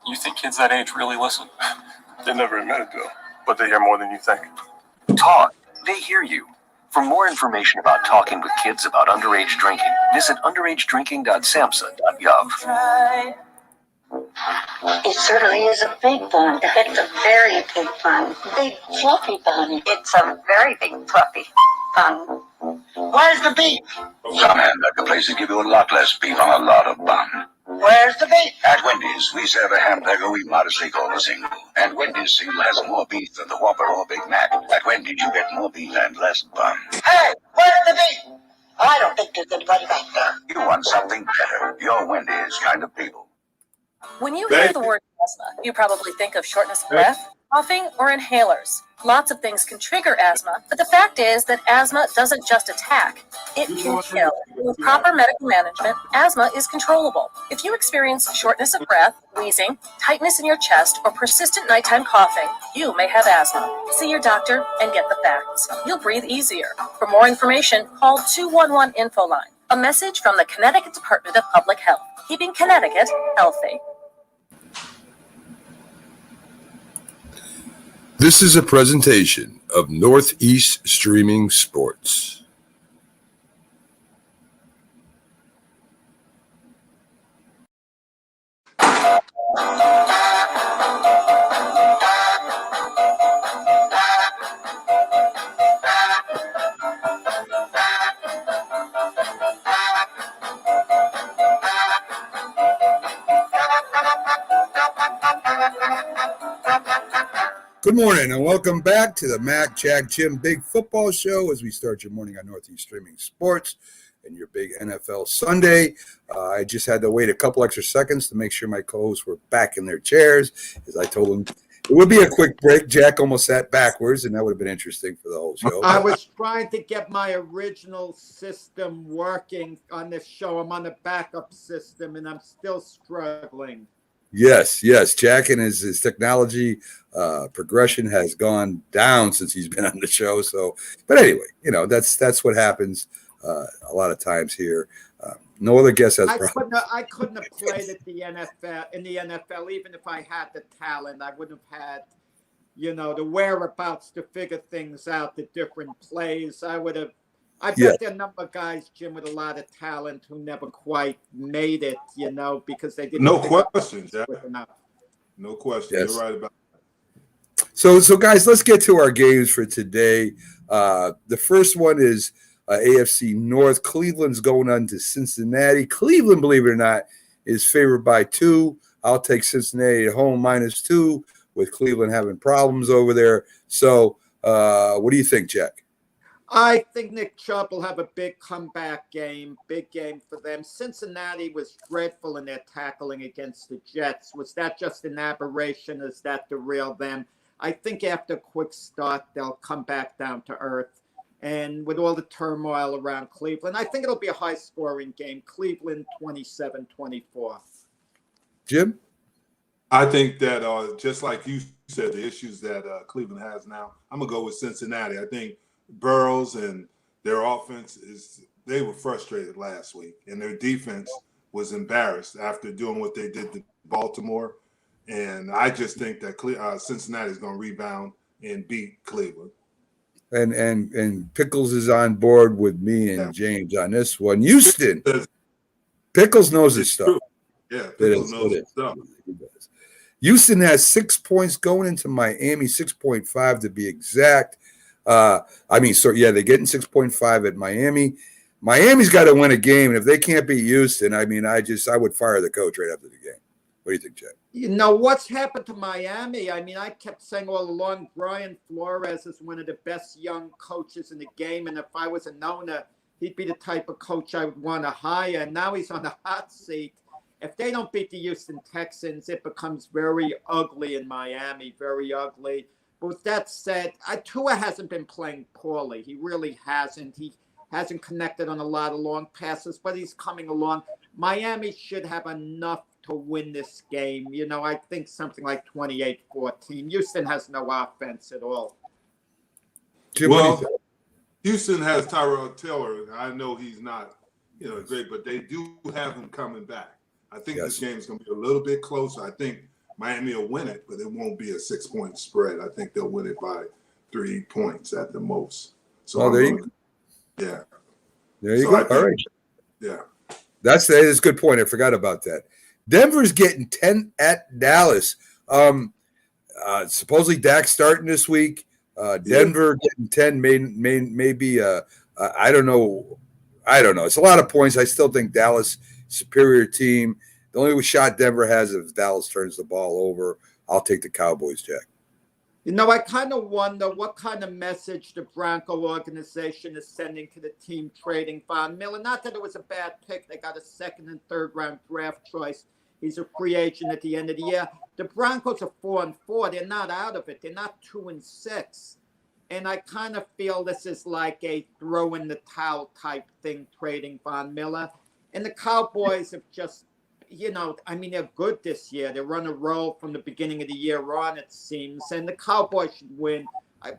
You think kids that age really listen? They never admit it, though, but they hear more than you think. Talk. They hear you. For more information about talking with kids about underage drinking, visit underagedrinking.samhsa.gov. It certainly is a big bun. It's a very big bun. Big fluffy bun. It's a very big fluffy bun. Where's the beef? Some hamburger places give you a lot less beef on a lot of bun. Where's the beef? At Wendy's, we serve a hamburger we modestly call a single. And Wendy's single has more beef than the Whopper or Big Mac. At Wendy's, you get more beef and less bun. Hey, where's the beef? I don't think there's anybody back there. You want something better. You're Wendy's kind of people. When you hear the word asthma, you probably think of shortness of breath, coughing, or inhalers. Lots of things can trigger asthma, but the fact is that asthma doesn't just attack, it can kill. With proper medical management, asthma is controllable. If you experience shortness of breath, wheezing, tightness in your chest, or persistent nighttime coughing, you may have asthma. See your doctor and get the facts. You'll breathe easier. For more information, call 211-INFO-LINE. A message from the Connecticut Department of Public Health, keeping Connecticut healthy. This is a presentation of Northeast Streaming Sports. Good morning and welcome back to the Mac, Jack, Jim Big Football Show as we start your morning on Northeast Streaming Sports and your big NFL Sunday. I just had to wait a couple extra seconds to make sure my co-hosts were back in their chairs as I told them It would be a quick break. Jack almost sat backwards, and that would have been interesting for the whole show. I was trying to get my original system working on this show. I'm on a backup system, and I'm still struggling. Yes. Jack and his technology progression has gone down since he's been on the show. So, but anyway, that's what happens a lot of times here. No other guest has problems. I couldn't have played at the NFL even if I had the talent. I wouldn't have had, the whereabouts to figure things out, the different plays. I bet there are a number of guys, Jim, with a lot of talent who never quite made it, because they didn't. No question, Jack. Enough. No question. Yes. You're right about that. So guys, let's get to our games for today. The first one is AFC North. Cleveland's going on to Cincinnati. Cleveland, believe it or not, is favored by 2. I'll take Cincinnati at home -2 with Cleveland having problems over there. So what do you think, Jack? I think Nick Chubb will have a big comeback game, big game for them. Cincinnati was dreadful in their tackling against the Jets. Was that just an aberration? Is that the real them? I think after a quick start, they'll come back down to earth. And with all the turmoil around Cleveland, I think it'll be a high-scoring game. Cleveland 27-24. Jim? I think that just like you said, the issues that Cleveland has now, I'm going to go with Cincinnati. I think Burrows and their offense they were frustrated last week, and their defense was embarrassed after doing what they did to Baltimore. And I just think that Cincinnati is going to rebound and beat Cleveland. And Pickles is on board with me and James on this one. Houston. Pickles knows his stuff. Yeah, Pickles knows his stuff. Houston has 6 points going into Miami, 6.5 to be exact. They're getting 6.5 at Miami. Miami's got to win a game, and if they can't beat Houston, I would fire the coach right after the game. What do you think, Jack? What's happened to Miami? I kept saying all along, Brian Flores is one of the best young coaches in the game, and if I was an owner, he'd be the type of coach I would want to hire. And now he's on the hot seat. If they don't beat the Houston Texans, it becomes very ugly in Miami, very ugly. But with that said, Tua hasn't been playing poorly. He really hasn't. He hasn't connected on a lot of long passes, but he's coming along. Miami should have enough to win this game. I think something like 28-14. Houston has no offense at all. Well, Houston has Tyrod Taylor. I know he's not, great, but they do have him coming back. I think this game is going to be a little bit closer. I think Miami will win it, but it won't be a 6-point spread. I think they'll win it by 3 points at the most. So there you go. Yeah. There you go. All right. Yeah. That is a good point. I forgot about that. Denver's getting 10 at Dallas. Supposedly Dak starting this week. Denver getting 10 maybe I don't know. It's a lot of points. I still think Dallas superior team. The only shot Denver has is if Dallas turns the ball over. I'll take the Cowboys, Jack. I kind of wonder what kind of message the Bronco organization is sending to the team trading Von Miller. Not that it was a bad pick. They got a 2nd and 3rd round draft choice. He's a free agent at the end of the year. The Broncos are 4-4. They're not out of it. They're not 2-6. And I kind of feel this is like a throw in the towel type thing, trading Von Miller. And the Cowboys have just, they're good this year. They're on a roll from the beginning of the year on, it seems. And the Cowboys should win.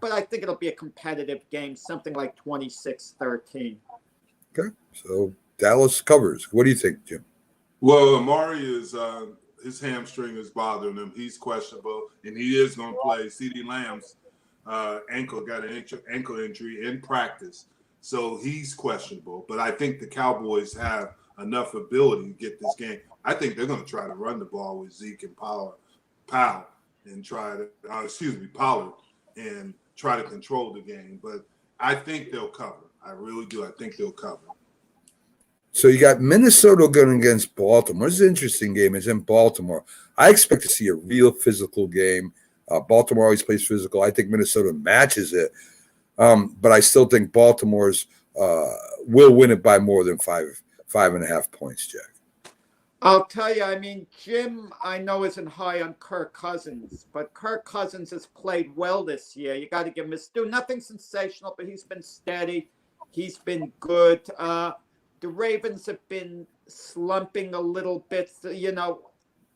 But I think it'll be a competitive game, something like 26-13. Okay. So Dallas covers. What do you think, Jim? Well, Amari is his hamstring is bothering him. He's questionable, and he is going to play. CeeDee Lamb's ankle got an ankle injury in practice, so he's questionable. But I think the Cowboys have enough ability to get this game. I think they're going to try to run the ball with Zeke and Pollard, and try to Pollard, and try to control the game. But I think they'll cover. I really do. I think they'll cover. So you got Minnesota going against Baltimore. This is an interesting game. It's in Baltimore. I expect to see a real physical game. Baltimore always plays physical. I think Minnesota matches it. But I still think Baltimore's will win it by more than 5.5 points, Jack. I'll tell you, I mean, Jim, I know isn't high on Kirk Cousins, but Kirk Cousins has played well this year. You got to give him his due. Nothing sensational, but he's been steady. He's been good. The Ravens have been slumping a little bit, you know,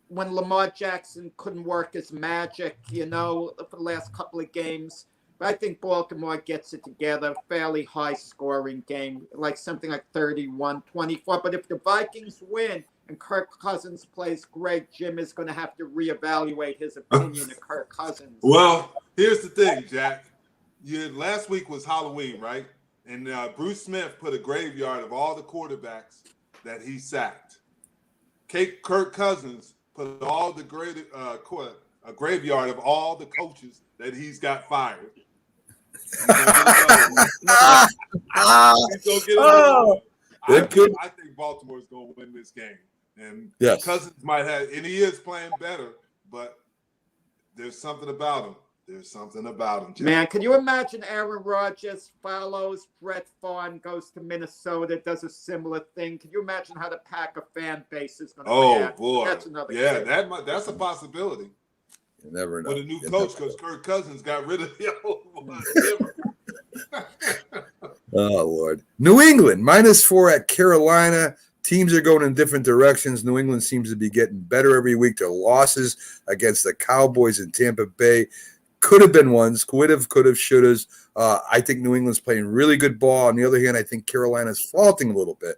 when Lamar Jackson couldn't work his magic, you know, for the last couple of games. But I think Baltimore gets it together. Fairly high scoring game, like something like 31-24. But if the Vikings win and Kirk Cousins plays great, Jim is going to have to reevaluate his opinion of Kirk Cousins. Well, here's the thing, Jack. Last week was Halloween, right? And Bruce Smith put a graveyard of all the quarterbacks that he sacked. Kirk Cousins put all the a graveyard of all the coaches that he's got fired. He's gonna get another. I think Baltimore's going to win this game. And yes, Cousins might have, and he is playing better, but there's something about him. There's something about him, Jack. Man, can you imagine Aaron Rodgers follows Brett Favre, goes to Minnesota, does a similar thing? Can you imagine how the Packer fan base is going to react? Boy, that's another yeah, game. that's a possibility. You never know. With a new coach, because Kirk Cousins got rid of the old one. Oh, Lord. New England, -4 at Carolina. Teams are going in different directions. New England seems to be getting better every week. Their losses against the Cowboys and Tampa Bay could have been ones. Could have, should have. I think New England's playing really good ball. On the other hand, I think Carolina's faulting a little bit.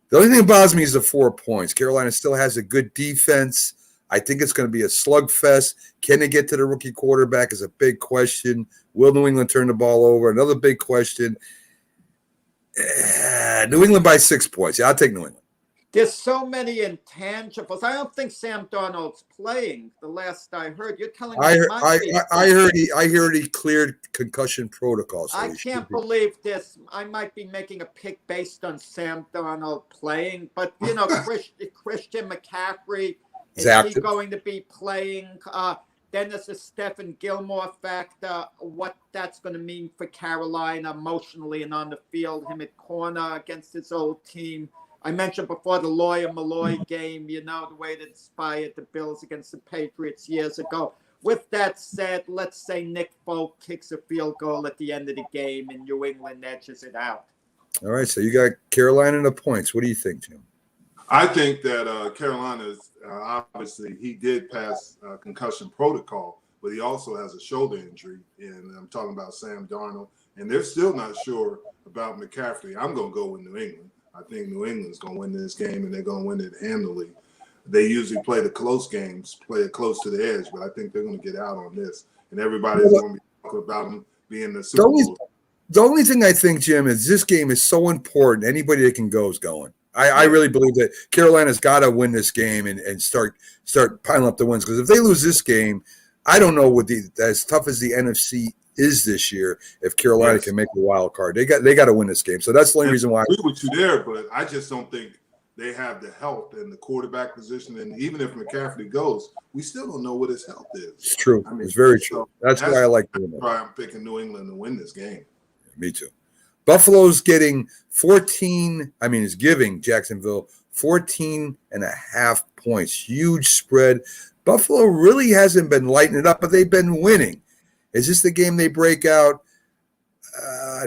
The only thing that bothers me is the 4 points. Carolina still has a good defense. I think it's going to be a slugfest. Can they get to the rookie quarterback is a big question. Will New England turn the ball over? Another big question. New England by 6 points. Yeah, I'll take New England. There's so many intangibles. I don't think Sam Darnold's playing. The last I heard, you're telling me. I heard he cleared concussion protocol. So I can't believe this. I might be making a pick based on Sam Darnold playing, but you know, Christian McCaffrey. Is he going to be playing? Then there's the Stephen Gilmore factor, what that's going to mean for Carolina emotionally and on the field, him at corner against his old team. I mentioned before the Malloy game, you know, the way that inspired the Bills against the Patriots years ago. With that said, let's say Nick Folk kicks a field goal at the end of the game and New England edges it out. All right, so you got Carolina in the points. What do you think, Jim? I think that Carolina's obviously he did pass concussion protocol, but he also has a shoulder injury, and I'm talking about Sam Darnold, and they're still not sure about McCaffrey. I'm going to go with New England. I think New England's going to win this game, and they're going to win it handily. They usually play the close games, play it close to the edge, but I think they're going to get out on this, and everybody's going to be talking about them being the Super Bowl. The only thing I think, Jim, is this game is so important. Anybody that can go is going. I really believe that Carolina's got to win this game and start piling up the wins. Because if they lose this game, I don't know what as tough as the NFC is this year. If Carolina can make the wild card, they got to win this game. So that's the only reason why. I agree with you there, but I just don't think they have the health and the quarterback position. And even if McCaffrey goes, we still don't know what his health is. It's true. I mean, it's very true. That's why I like doing that. That's why I'm picking New England to win this game. Me too. Buffalo's getting is giving Jacksonville 14.5 points. Huge spread. Buffalo really hasn't been lighting it up, but they've been winning. Is this the game they break out?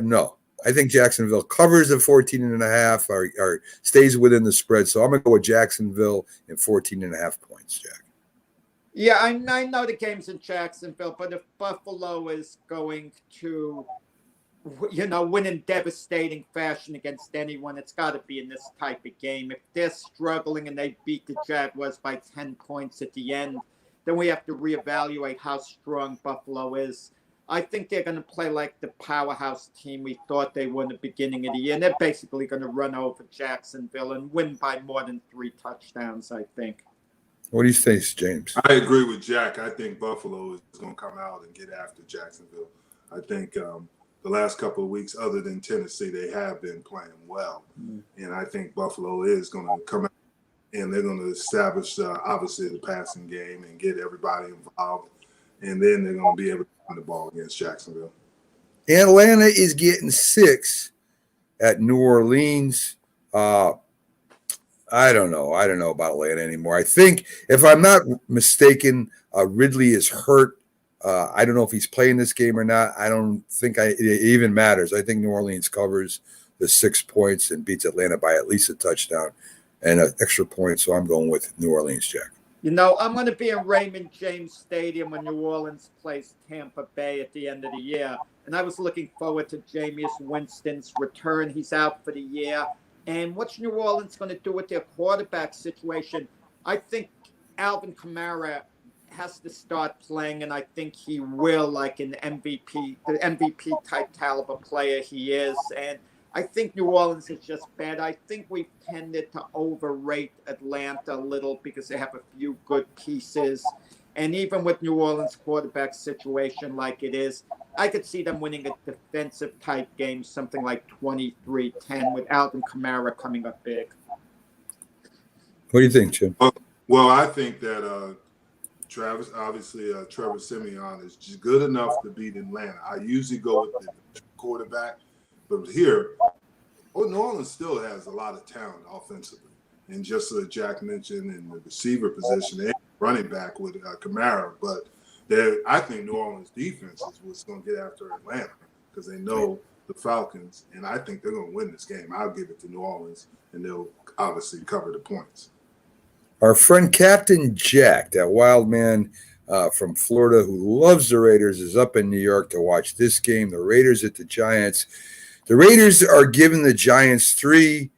No. I think Jacksonville covers the 14.5 or stays within the spread. So I'm going to go with Jacksonville and 14.5 points, Jack. Yeah, I know the game's in Jacksonville, but if Buffalo is going to win in devastating fashion against anyone, it's got to be in this type of game. If they're struggling and they beat the Jaguars by 10 points at the end, then we have to reevaluate how strong Buffalo is. I think they're going to play like the powerhouse team we thought they were in the beginning of the year. And they're basically going to run over Jacksonville and win by more than 3 touchdowns, I think. What do you think, James? I agree with Jack. I think Buffalo is going to come out and get after Jacksonville. I think the last couple of weeks, other than Tennessee, they have been playing well. Mm-hmm. And I think Buffalo is going to come out and they're going to establish, obviously, the passing game and get everybody involved. And then they're going to be able to run the ball against Jacksonville. Atlanta is getting 6 at New Orleans. I don't know. I don't know about Atlanta anymore. I think, if I'm not mistaken, Ridley is hurt. I don't know if he's playing this game or not. I don't think it even matters. I think New Orleans covers the 6 points and beats Atlanta by at least a touchdown and an extra point. So I'm going with New Orleans, Jack. You know, I'm going to be in Raymond James Stadium when New Orleans plays Tampa Bay at the end of the year. And I was looking forward to Jameis Winston's return. He's out for the year. And what's New Orleans going to do with their quarterback situation? I think Alvin Kamara has to start playing, and I think he will, like an MVP, the MVP type caliber player he is. And I think New Orleans is just bad. I think we've tended to overrate Atlanta a little because they have a few good pieces. And even with New Orleans quarterback situation like it is, I could see them winning a defensive type game, something like 23-10 with Alvin Kamara coming up big. What do you think, Jim? Well, I think that Trevor Simeon is just good enough to beat Atlanta. I usually go with the quarterback, but here, New Orleans still has a lot of talent offensively. And just as Jack mentioned, in the receiver position, they have running back with Kamara, but I think New Orleans defense is what's going to get after Atlanta because they know the Falcons, and I think they're going to win this game. I'll give it to New Orleans, and they'll obviously cover the points. Our friend Captain Jack, that wild man from Florida who loves the Raiders, is up in New York to watch this game. The Raiders at the Giants. The Raiders are giving the Giants 3.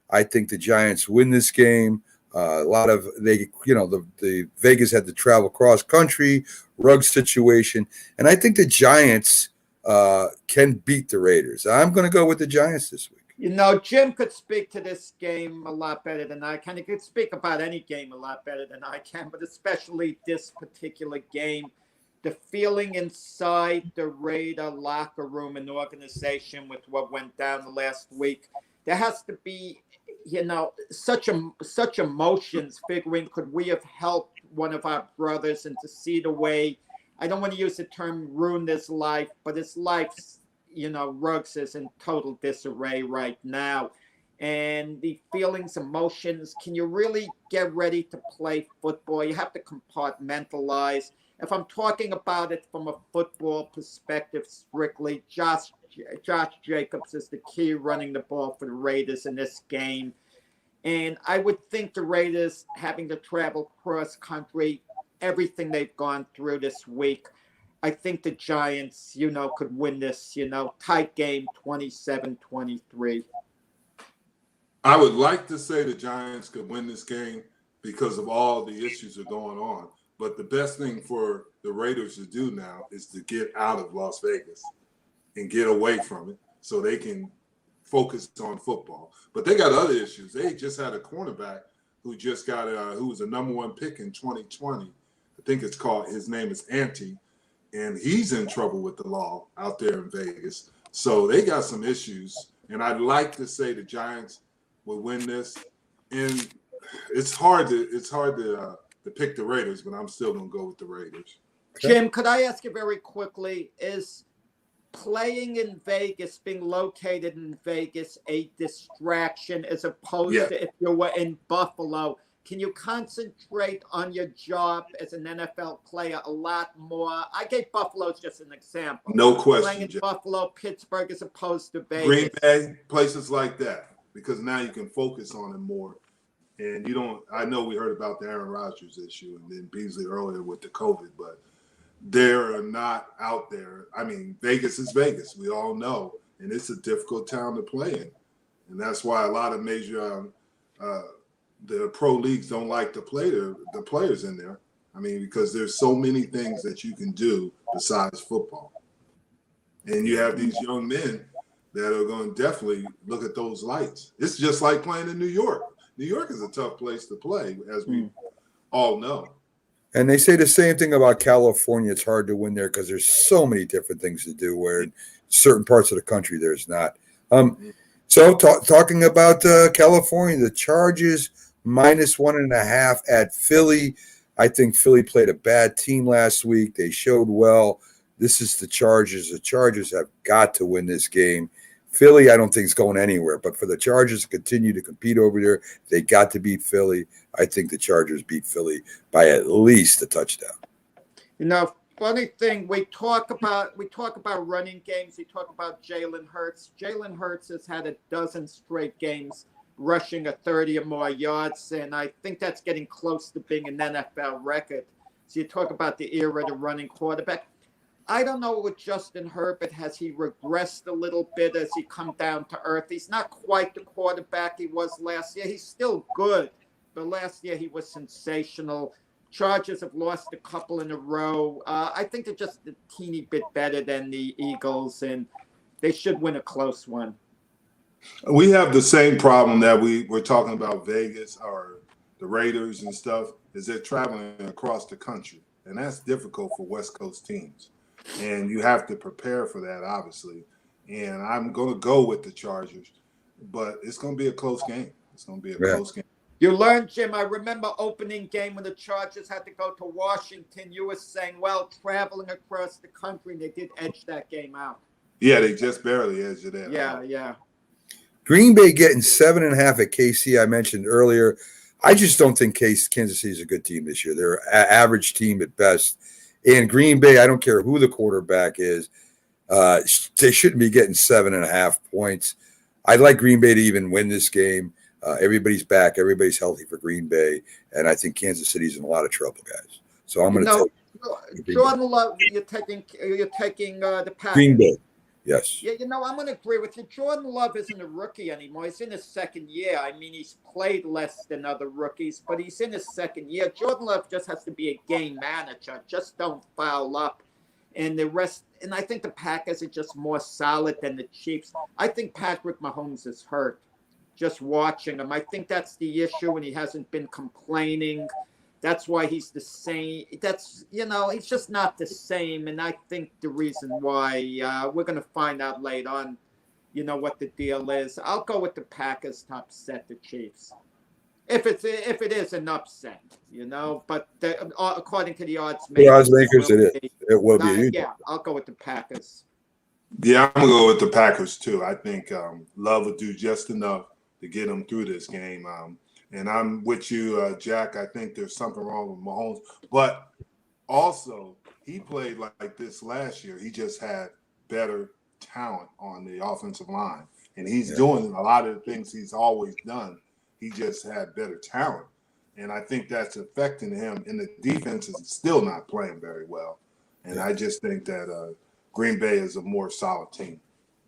I think the Giants win this game. The Vegas had to travel cross country, rug situation, and I think the Giants can beat the Raiders. I'm going to go with the Giants this week. You know, Jim could speak to this game a lot better than I can. He could speak about any game a lot better than I can, but especially this particular game. The feeling inside the Raider locker room and organization with what went down the last week, there has to be, such emotions, figuring, could we have helped one of our brothers, and to see the way, I don't want to use the term ruin his life, but his life's, Ruggs is in total disarray right now. And the feelings, emotions, can you really get ready to play football? You have to compartmentalize. If I'm talking about it from a football perspective strictly, Josh Jacobs is the key running the ball for the Raiders in this game. And I would think the Raiders, having to travel cross country, everything they've gone through this week, I think the Giants, could win this, tight game, 27-23. I would like to say the Giants could win this game because of all the issues that are going on. But the best thing for the Raiders to do now is to get out of Las Vegas and get away from it so they can focus on football. But they got other issues. They just had a cornerback who just got who was a number 1 pick in 2020. I think his name is Ante, and he's in trouble with the law out there in Vegas. So they got some issues, and I'd like to say the Giants will win this. And it's hard to pick the Raiders, but I'm still going to go with the Raiders. Jim, could I ask you very quickly, is playing in Vegas, being located in Vegas, a distraction as opposed to if you were in Buffalo? Can you concentrate on your job as an NFL player a lot more? I gave Buffalo as just an example. No question. Playing in Buffalo, Pittsburgh, as opposed to Vegas. Green Bay, places like that, because now you can focus on it more. And I know we heard about the Aaron Rodgers issue and then Beasley earlier with the COVID, but they're not out there. I mean, Vegas is Vegas. We all know. And it's a difficult town to play in. And that's why a lot of major the pro leagues don't like to play the players in there. I mean, because there's so many things that you can do besides football. And you have these young men that are going to definitely look at those lights. It's just like playing in New York. New York is a tough place to play, as we all know. And they say the same thing about California. It's hard to win there because there's so many different things to do where in certain parts of the country there's not. So talking about California, the Chargers -1.5 at Philly. I think Philly played a bad team last week. They showed well. This is the Chargers. The Chargers have got to win this game. Philly, I don't think is going anywhere. But for the Chargers to continue to compete over there, they got to beat Philly. I think the Chargers beat Philly by at least a touchdown. Funny thing, we talk about running games. We talk about Jalen Hurts. Jalen Hurts has had a dozen straight games rushing 30 or more yards, and I think that's getting close to being an NFL record. So you talk about the era of the running quarterback. I don't know with Justin Herbert, has he regressed a little bit as he come down to earth? He's not quite the quarterback he was last year. He's still good, but last year he was sensational. Chargers have lost a couple in a row. I think they're just a teeny bit better than the Eagles, and they should win a close one. We have the same problem that we're talking about Vegas or the Raiders and stuff, is they're traveling across the country, and that's difficult for West Coast teams. And you have to prepare for that, obviously. And I'm going to go with the Chargers, but it's going to be a close game. It's going to be a close game. You learned, Jim. I remember opening game when the Chargers had to go to Washington. You were saying, well, traveling across the country, and they did edge that game out. Yeah, they just barely edged it out. Yeah. Green Bay getting 7.5 at KC, I mentioned earlier. I just don't think Kansas City is a good team this year. They're an average team at best. And Green Bay, I don't care who the quarterback is, they shouldn't be getting 7.5 points. I'd like Green Bay to even win this game. Everybody's back. Everybody's healthy for Green Bay. And I think Kansas City's in a lot of trouble, guys. So I'm going to take Jordan Love, you're taking the Packers. Green Bay. Yes. Yeah, I'm going to agree with you. Jordan Love isn't a rookie anymore. He's in his second year. I mean, he's played less than other rookies, but he's in his second year. Jordan Love just has to be a game manager. Just don't foul up. And the rest, and I think the Packers are just more solid than the Chiefs. I think Patrick Mahomes is hurt. Just watching him, I think that's the issue, and he hasn't been complaining. That's why he's the same. He's just not the same. And I think the reason why we're going to find out later on, what the deal is. I'll go with the Packers to upset the Chiefs. If it is an upset, but according to the odds makers, it will be. Yeah, I'll go with the Packers. Yeah, I'm going to go with the Packers too. I think Love will do just enough to get them through this game. And I'm with you, Jack. I think there's something wrong with Mahomes. But also, he played like this last year. He just had better talent on the offensive line. And he's doing a lot of the things he's always done. He just had better talent. And I think that's affecting him. And the defense is still not playing very well. And I just think that Green Bay is a more solid team.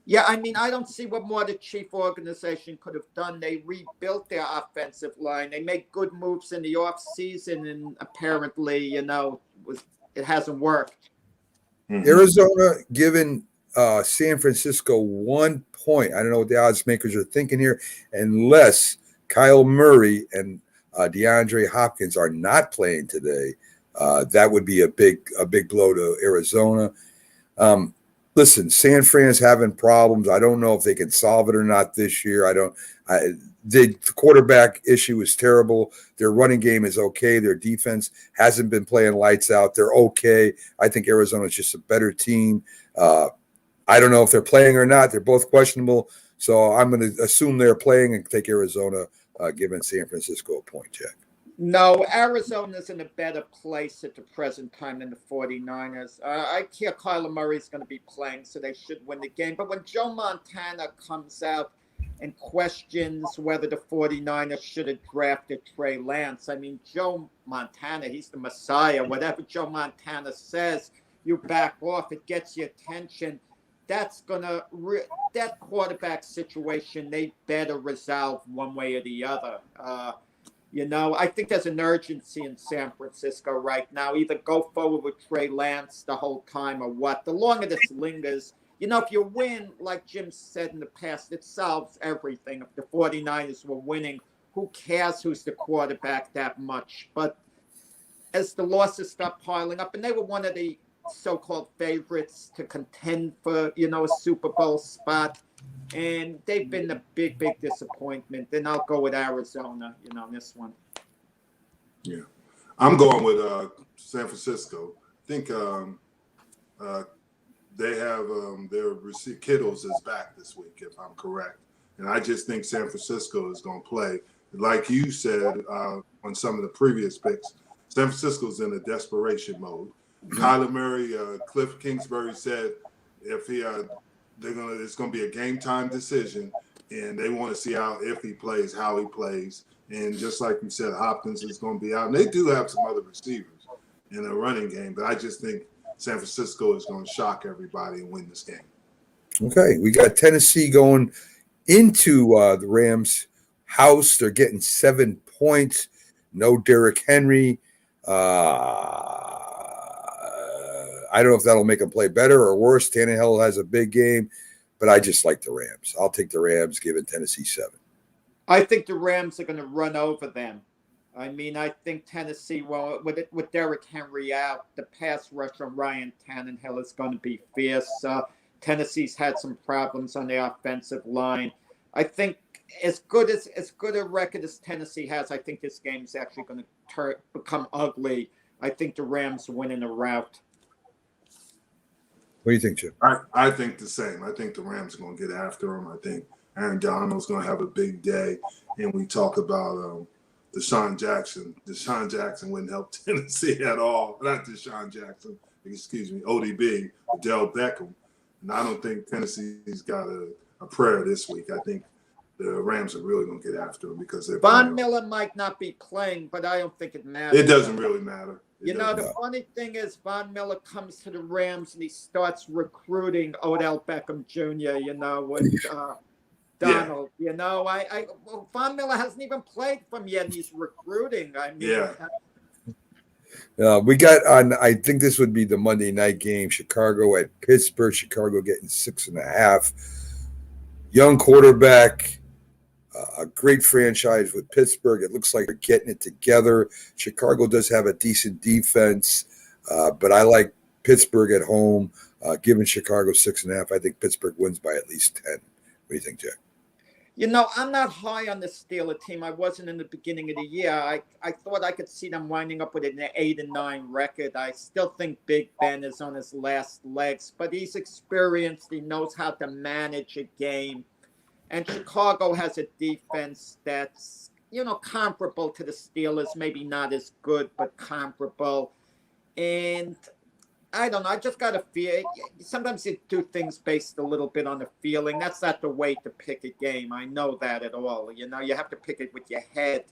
Yeah, I mean, I don't see what more the Chief organization could have done. They rebuilt their offensive line. They made good moves in the offseason, and apparently, it hasn't worked. Arizona giving San Francisco 1 point. I don't know what the odds makers are thinking here, unless Kyle Murray and DeAndre Hopkins are not playing today. That would be a big blow to Arizona. Listen, San Fran's having problems. I don't know if they can solve it or not this year. The quarterback issue is terrible. Their running game is okay. Their defense hasn't been playing lights out. They're okay. I think Arizona's just a better team. I don't know if they're playing or not. They're both questionable. So I'm going to assume they're playing and take Arizona, giving San Francisco a point, Jack. No, Arizona's in a better place at the present time than the 49ers. I hear Kyler Murray's going to be playing, so they should win the game. But when Joe Montana comes out and questions whether the 49ers should have drafted Trey Lance, I mean, Joe Montana, he's the Messiah. Whatever Joe Montana says, you back off. It gets your attention. That's going to that quarterback situation, they better resolve one way or the other. I think there's an urgency in San Francisco right now. Either go forward with Trey Lance the whole time or what. The longer this lingers, if you win, like Jim said in the past, it solves everything. If the 49ers were winning, who cares who's the quarterback that much? But as the losses start piling up, and they were one of the so-called favorites to contend for, a Super Bowl spot, and they've been a big disappointment. Then I'll go with Arizona, in this one. Yeah. I'm going with San Francisco. I think they have Kittles is back this week, if I'm correct. And I just think San Francisco is going to play. Like you said on some of the previous picks, San Francisco's in a desperation mode. Kyler Murray, Cliff Kingsbury said if it's going to be a game time decision, and they want to see how he plays. And just like you said, Hopkins is going to be out. And they do have some other receivers in the running game, but I just think San Francisco is going to shock everybody and win this game. Okay, we got Tennessee going into the Rams' house. They're getting 7 points. No Derrick Henry. I don't know if that'll make them play better or worse. Tannehill has a big game, but I just like the Rams. I'll take the Rams, giving Tennessee 7. I think the Rams are going to run over them. I mean, I think Tennessee, well, with Derrick Henry out, the pass rush on Ryan Tannehill is going to be fierce. Tennessee's had some problems on the offensive line. I think as good a record as Tennessee has, I think this game is actually going to become ugly. I think the Rams win in a rout. What do you think, Jim? I think the same. I think the Rams are going to get after him. I think Aaron Donald's going to have a big day. And we talk about Deshaun Jackson. Deshaun Jackson wouldn't help Tennessee at all. Not Deshaun Jackson. Excuse me. ODB, Odell Beckham. And I don't think Tennessee's got a prayer this week. I think the Rams are really going to get after him because they're Von Miller might not be playing, but I don't think it matters. It doesn't really matter. The funny thing is Von Miller comes to the Rams and he starts recruiting Odell Beckham Jr., with Donald. Yeah. Von Miller hasn't even played for him yet, and he's recruiting. I mean, we got on, I think this would be the Monday night game, Chicago at Pittsburgh. Chicago getting 6.5. Young quarterback. A great franchise with Pittsburgh. It looks like they're getting it together. Chicago does have a decent defense, but I like Pittsburgh at home, giving Chicago 6.5. I think Pittsburgh wins by at least 10. What do you think, Jack? I'm not high on the Steelers team. I wasn't in the beginning of the year. I thought I could see them winding up with an 8-9 record. I still think Big Ben is on his last legs, but he's experienced. He knows how to manage a game. And Chicago has a defense that's, comparable to the Steelers, maybe not as good, but comparable. And I don't know. I just got a feel. Sometimes you do things based a little bit on the feeling. That's not the way to pick a game. I know that at all. You have to pick it with your head.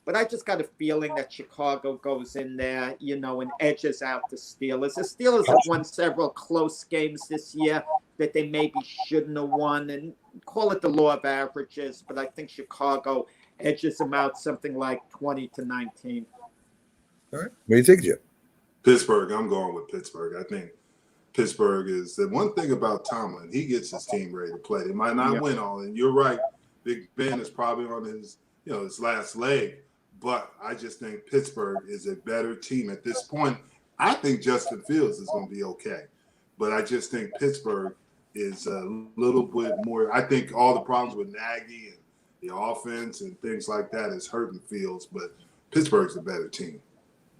But I just got a feeling that Chicago goes in there, and edges out the Steelers. The Steelers have won several close games this year that they maybe shouldn't have won, and call it the law of averages. But I think Chicago edges them out something like 20-19. All right. What do you think, Jim? Pittsburgh. I'm going with Pittsburgh. I think Pittsburgh is the one thing about Tomlin. He gets his team ready to play. They might not win all, and you're right. Big Ben is probably on his last leg. But I just think Pittsburgh is a better team at this point. I think Justin Fields is going to be okay. But I just think Pittsburgh is a little bit more. I think all the problems with Nagy and the offense and things like that is hurting Fields. But Pittsburgh's a better team.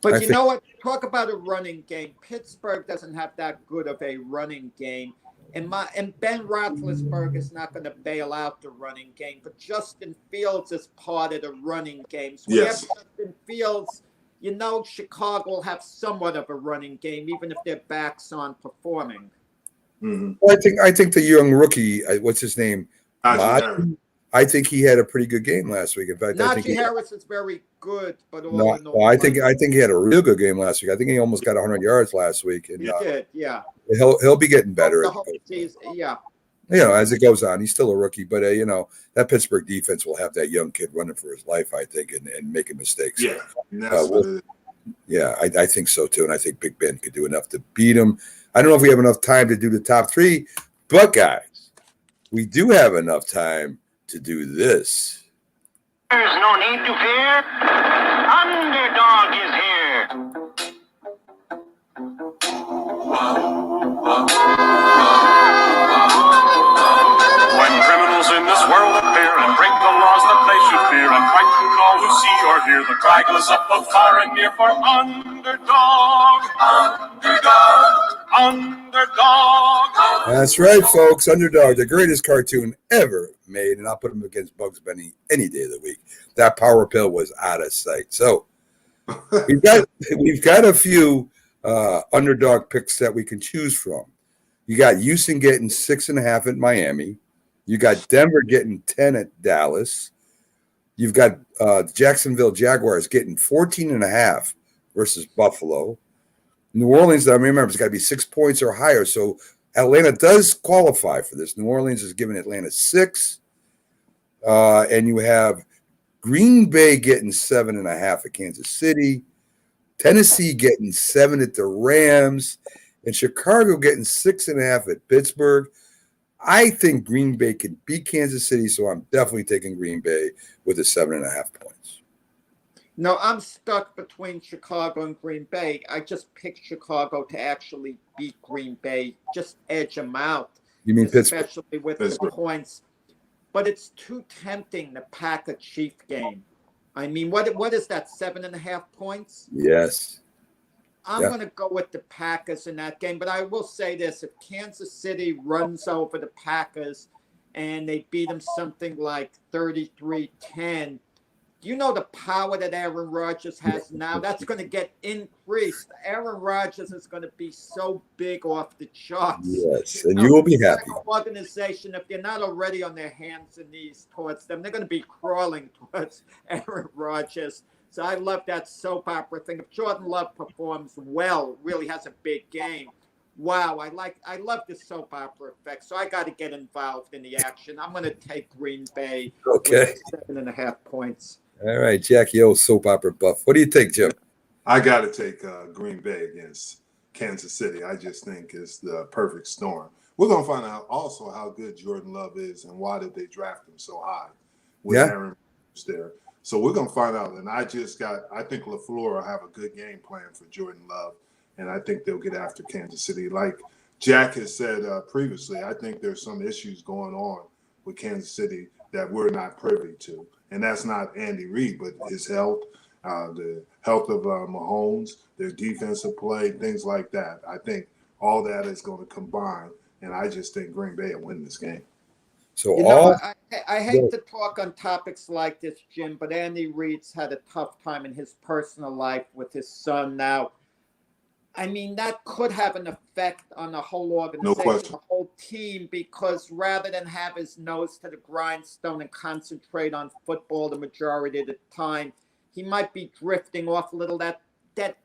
But you know what? Talk about a running game. Pittsburgh doesn't have that good of a running game. And Ben Roethlisberger is not going to bail out the running game, but Justin Fields is part of the running game. So we have Justin Fields, Chicago will have somewhat of a running game, even if their backs aren't performing. Mm-hmm. Well, I think the young rookie, what's his name? I think he had a pretty good game last week. In fact, Najee Harris is very good, but I think he had a real good game last week. I think he almost got 100 yards last week. And, he did, yeah. He'll be getting better. The whole season, yeah. As it goes on, he's still a rookie, but that Pittsburgh defense will have that young kid running for his life, I think, and making mistakes. Yeah, I think so too, and I think Big Ben could do enough to beat him. I don't know if we have enough time to do the top 3, but guys, we do have enough time to do this. There's no need to fear. Underdog is here. When criminals in this world appear and break the laws that they should fear and frighten all who see or hear, the cry goes up both far and near for underdog. Underdog. Underdog. That's right, folks. Underdog, the greatest cartoon ever made, and I'll put him against Bugs Bunny any day of the week. That power pill was out of sight. So we've got a few underdog picks that we can choose from. You got Houston getting 6.5 at Miami. You got Denver getting 10 at Dallas. You've got Jacksonville Jaguars getting 14.5 versus Buffalo. New Orleans, I remember, it's got to be 6 points or higher. So Atlanta does qualify for this. New Orleans is giving Atlanta 6. And you have Green Bay getting 7.5 at Kansas City. Tennessee getting 7 at the Rams. And Chicago getting 6.5 at Pittsburgh. I think Green Bay can beat Kansas City, so I'm definitely taking Green Bay with the 7.5 points. No, I'm stuck between Chicago and Green Bay. I just picked Chicago to actually beat Green Bay, just edge them out. You mean Pittsburgh? Especially with the points. But it's too tempting to pack a Chief game. I mean, what is that, 7.5 points? Yes. I'm going to go with the Packers in that game. But I will say this. If Kansas City runs over the Packers and they beat them something like 33-10, you know the power that Aaron Rodgers has now, that's going to get increased. Aaron Rodgers is going to be so big off the charts. Yes, and you will be happy. Organization, if they're not already on their hands and knees towards them, they're going to be crawling towards Aaron Rodgers. So I love that soap opera thing. If Jordan Love performs well, really has a big game, wow, I love the soap opera effect. So I got to get involved in the action. I'm going to take Green Bay Okay. with 7.5 points. All right, Jackie O, soap opera buff. What do you think, Jim? I got to take Green Bay against Kansas City. I just think it's the perfect storm. We're going to find out also how good Jordan Love is and why did they draft him so high with Aaron Rodgers there. So we're going to find out. And I think LaFleur will have a good game plan for Jordan Love, and I think they'll get after Kansas City. Like Jack has said previously, I think there's some issues going on with Kansas City that we're not privy to. And that's not Andy Reid, but his health, the health of Mahomes, their defensive play, things like that. I think all that is going to combine, and I just think Green Bay will win this game. So I hate to talk on topics like this, Jim, but Andy Reid's had a tough time in his personal life with his son now. I mean, that could have an effect on the whole organization, the whole team, because rather than have his nose to the grindstone and concentrate on football the majority of the time, he might be drifting off a little. That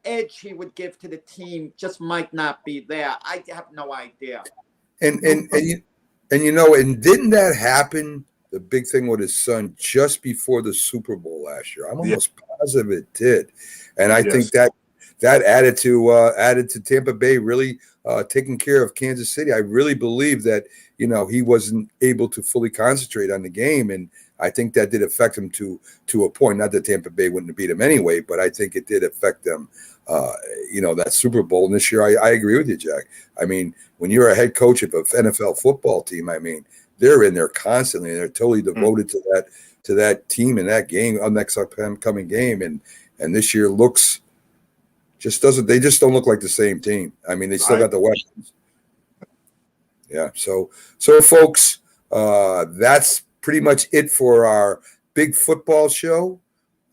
edge he would give to the team just might not be there. I have no idea. And didn't that happen? The big thing with his son just before the Super Bowl last year. I'm almost positive it did, and I think that added to Tampa Bay really taking care of Kansas City. I really believe that he wasn't able to fully concentrate on the game, and I think that did affect him to a point. Not that Tampa Bay wouldn't have beat him anyway, but I think it did affect them. That Super Bowl. And this year, I agree with you, Jack. I mean, when you're a head coach of an NFL football team, I mean, they're in there constantly, and they're totally devoted to that team and that game, next upcoming game, and this year looks. They just don't look like the same team. I mean, they still got the weapons. Yeah. So folks, that's pretty much it for our big football show.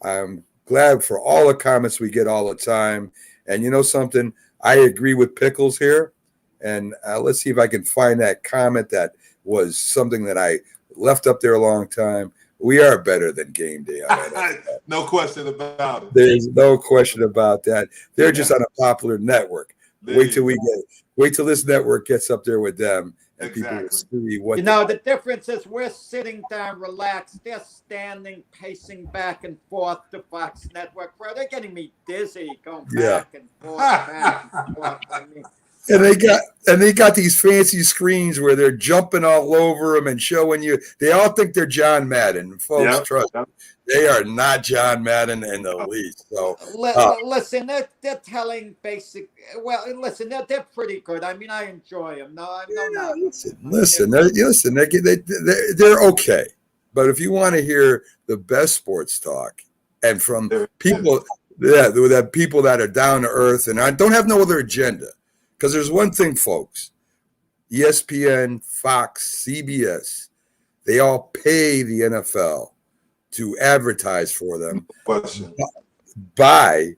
I'm glad for all the comments we get all the time. And you know something? I agree with Pickles here. And let's see if I can find that comment that was something that I left up there a long time. We are better than Game Day. No question about it. There's no question about that. They're just on a popular network. Wait till this network gets up there with them, and people will see what. The difference is we're sitting down, relaxed. They're standing, pacing back and forth to Fox Network. Bro, they're getting me dizzy going back and forth, back and forth. I mean, And they got these fancy screens where they're jumping all over them and showing you. They all think they're John Madden, folks. Trust me, they are not John Madden in the least. So listen, they're telling basic. Well, listen, they're pretty good. I mean, I enjoy them. Listen, they're okay. But if you want to hear the best sports talk and from people, that people that are down to earth and don't have no other agenda. Because there's one thing, folks, ESPN, Fox, CBS, they all pay the NFL to advertise for them by,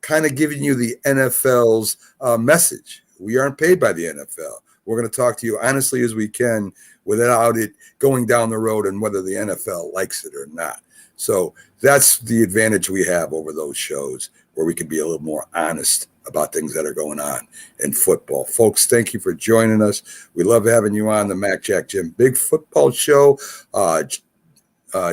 kind of giving you the NFL's message. We aren't paid by the NFL. We're going to talk to you honestly as we can without it going down the road and whether the NFL likes it or not. So that's the advantage we have over those shows where we can be a little more honest about things that are going on in football. Folks, thank you for joining us. We love having you on the Mac Jack Jim Big Football Show.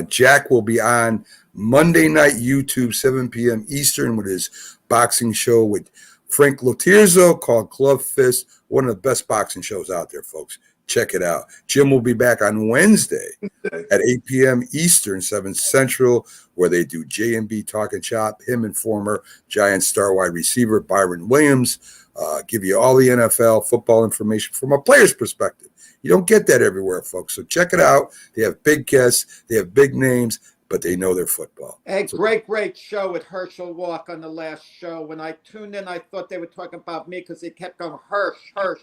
Jack will be on Monday night YouTube, 7 p.m. Eastern, with his boxing show with Frank Lotirzo called Club Fist, one of the best boxing shows out there, folks. Check it out. Jim will be back on Wednesday at 8 p.m. Eastern, 7 Central, where they do J&B Talk and Chop, him and former Giants star wide receiver Byron Williams, give you all the NFL football information from a player's perspective. You don't get that everywhere, folks. So check it out. They have big guests. They have big names, but they know their football. A great show with Herschel Walk on the last show. When I tuned in, I thought they were talking about me because he kept going, Hirsch. I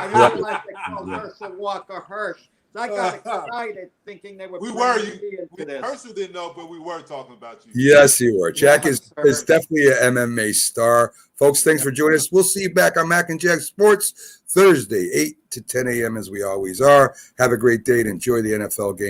didn't realize they called Herschel Walk or Hirsch. So I got excited thinking they were Herschel didn't know, but we were talking about you. Yes, you were. Jack is definitely an MMA star. Folks, thanks for joining us. We'll see you back on Mac and Jack Sports Thursday, 8 to 10 a.m. as we always are. Have a great day and enjoy the NFL game.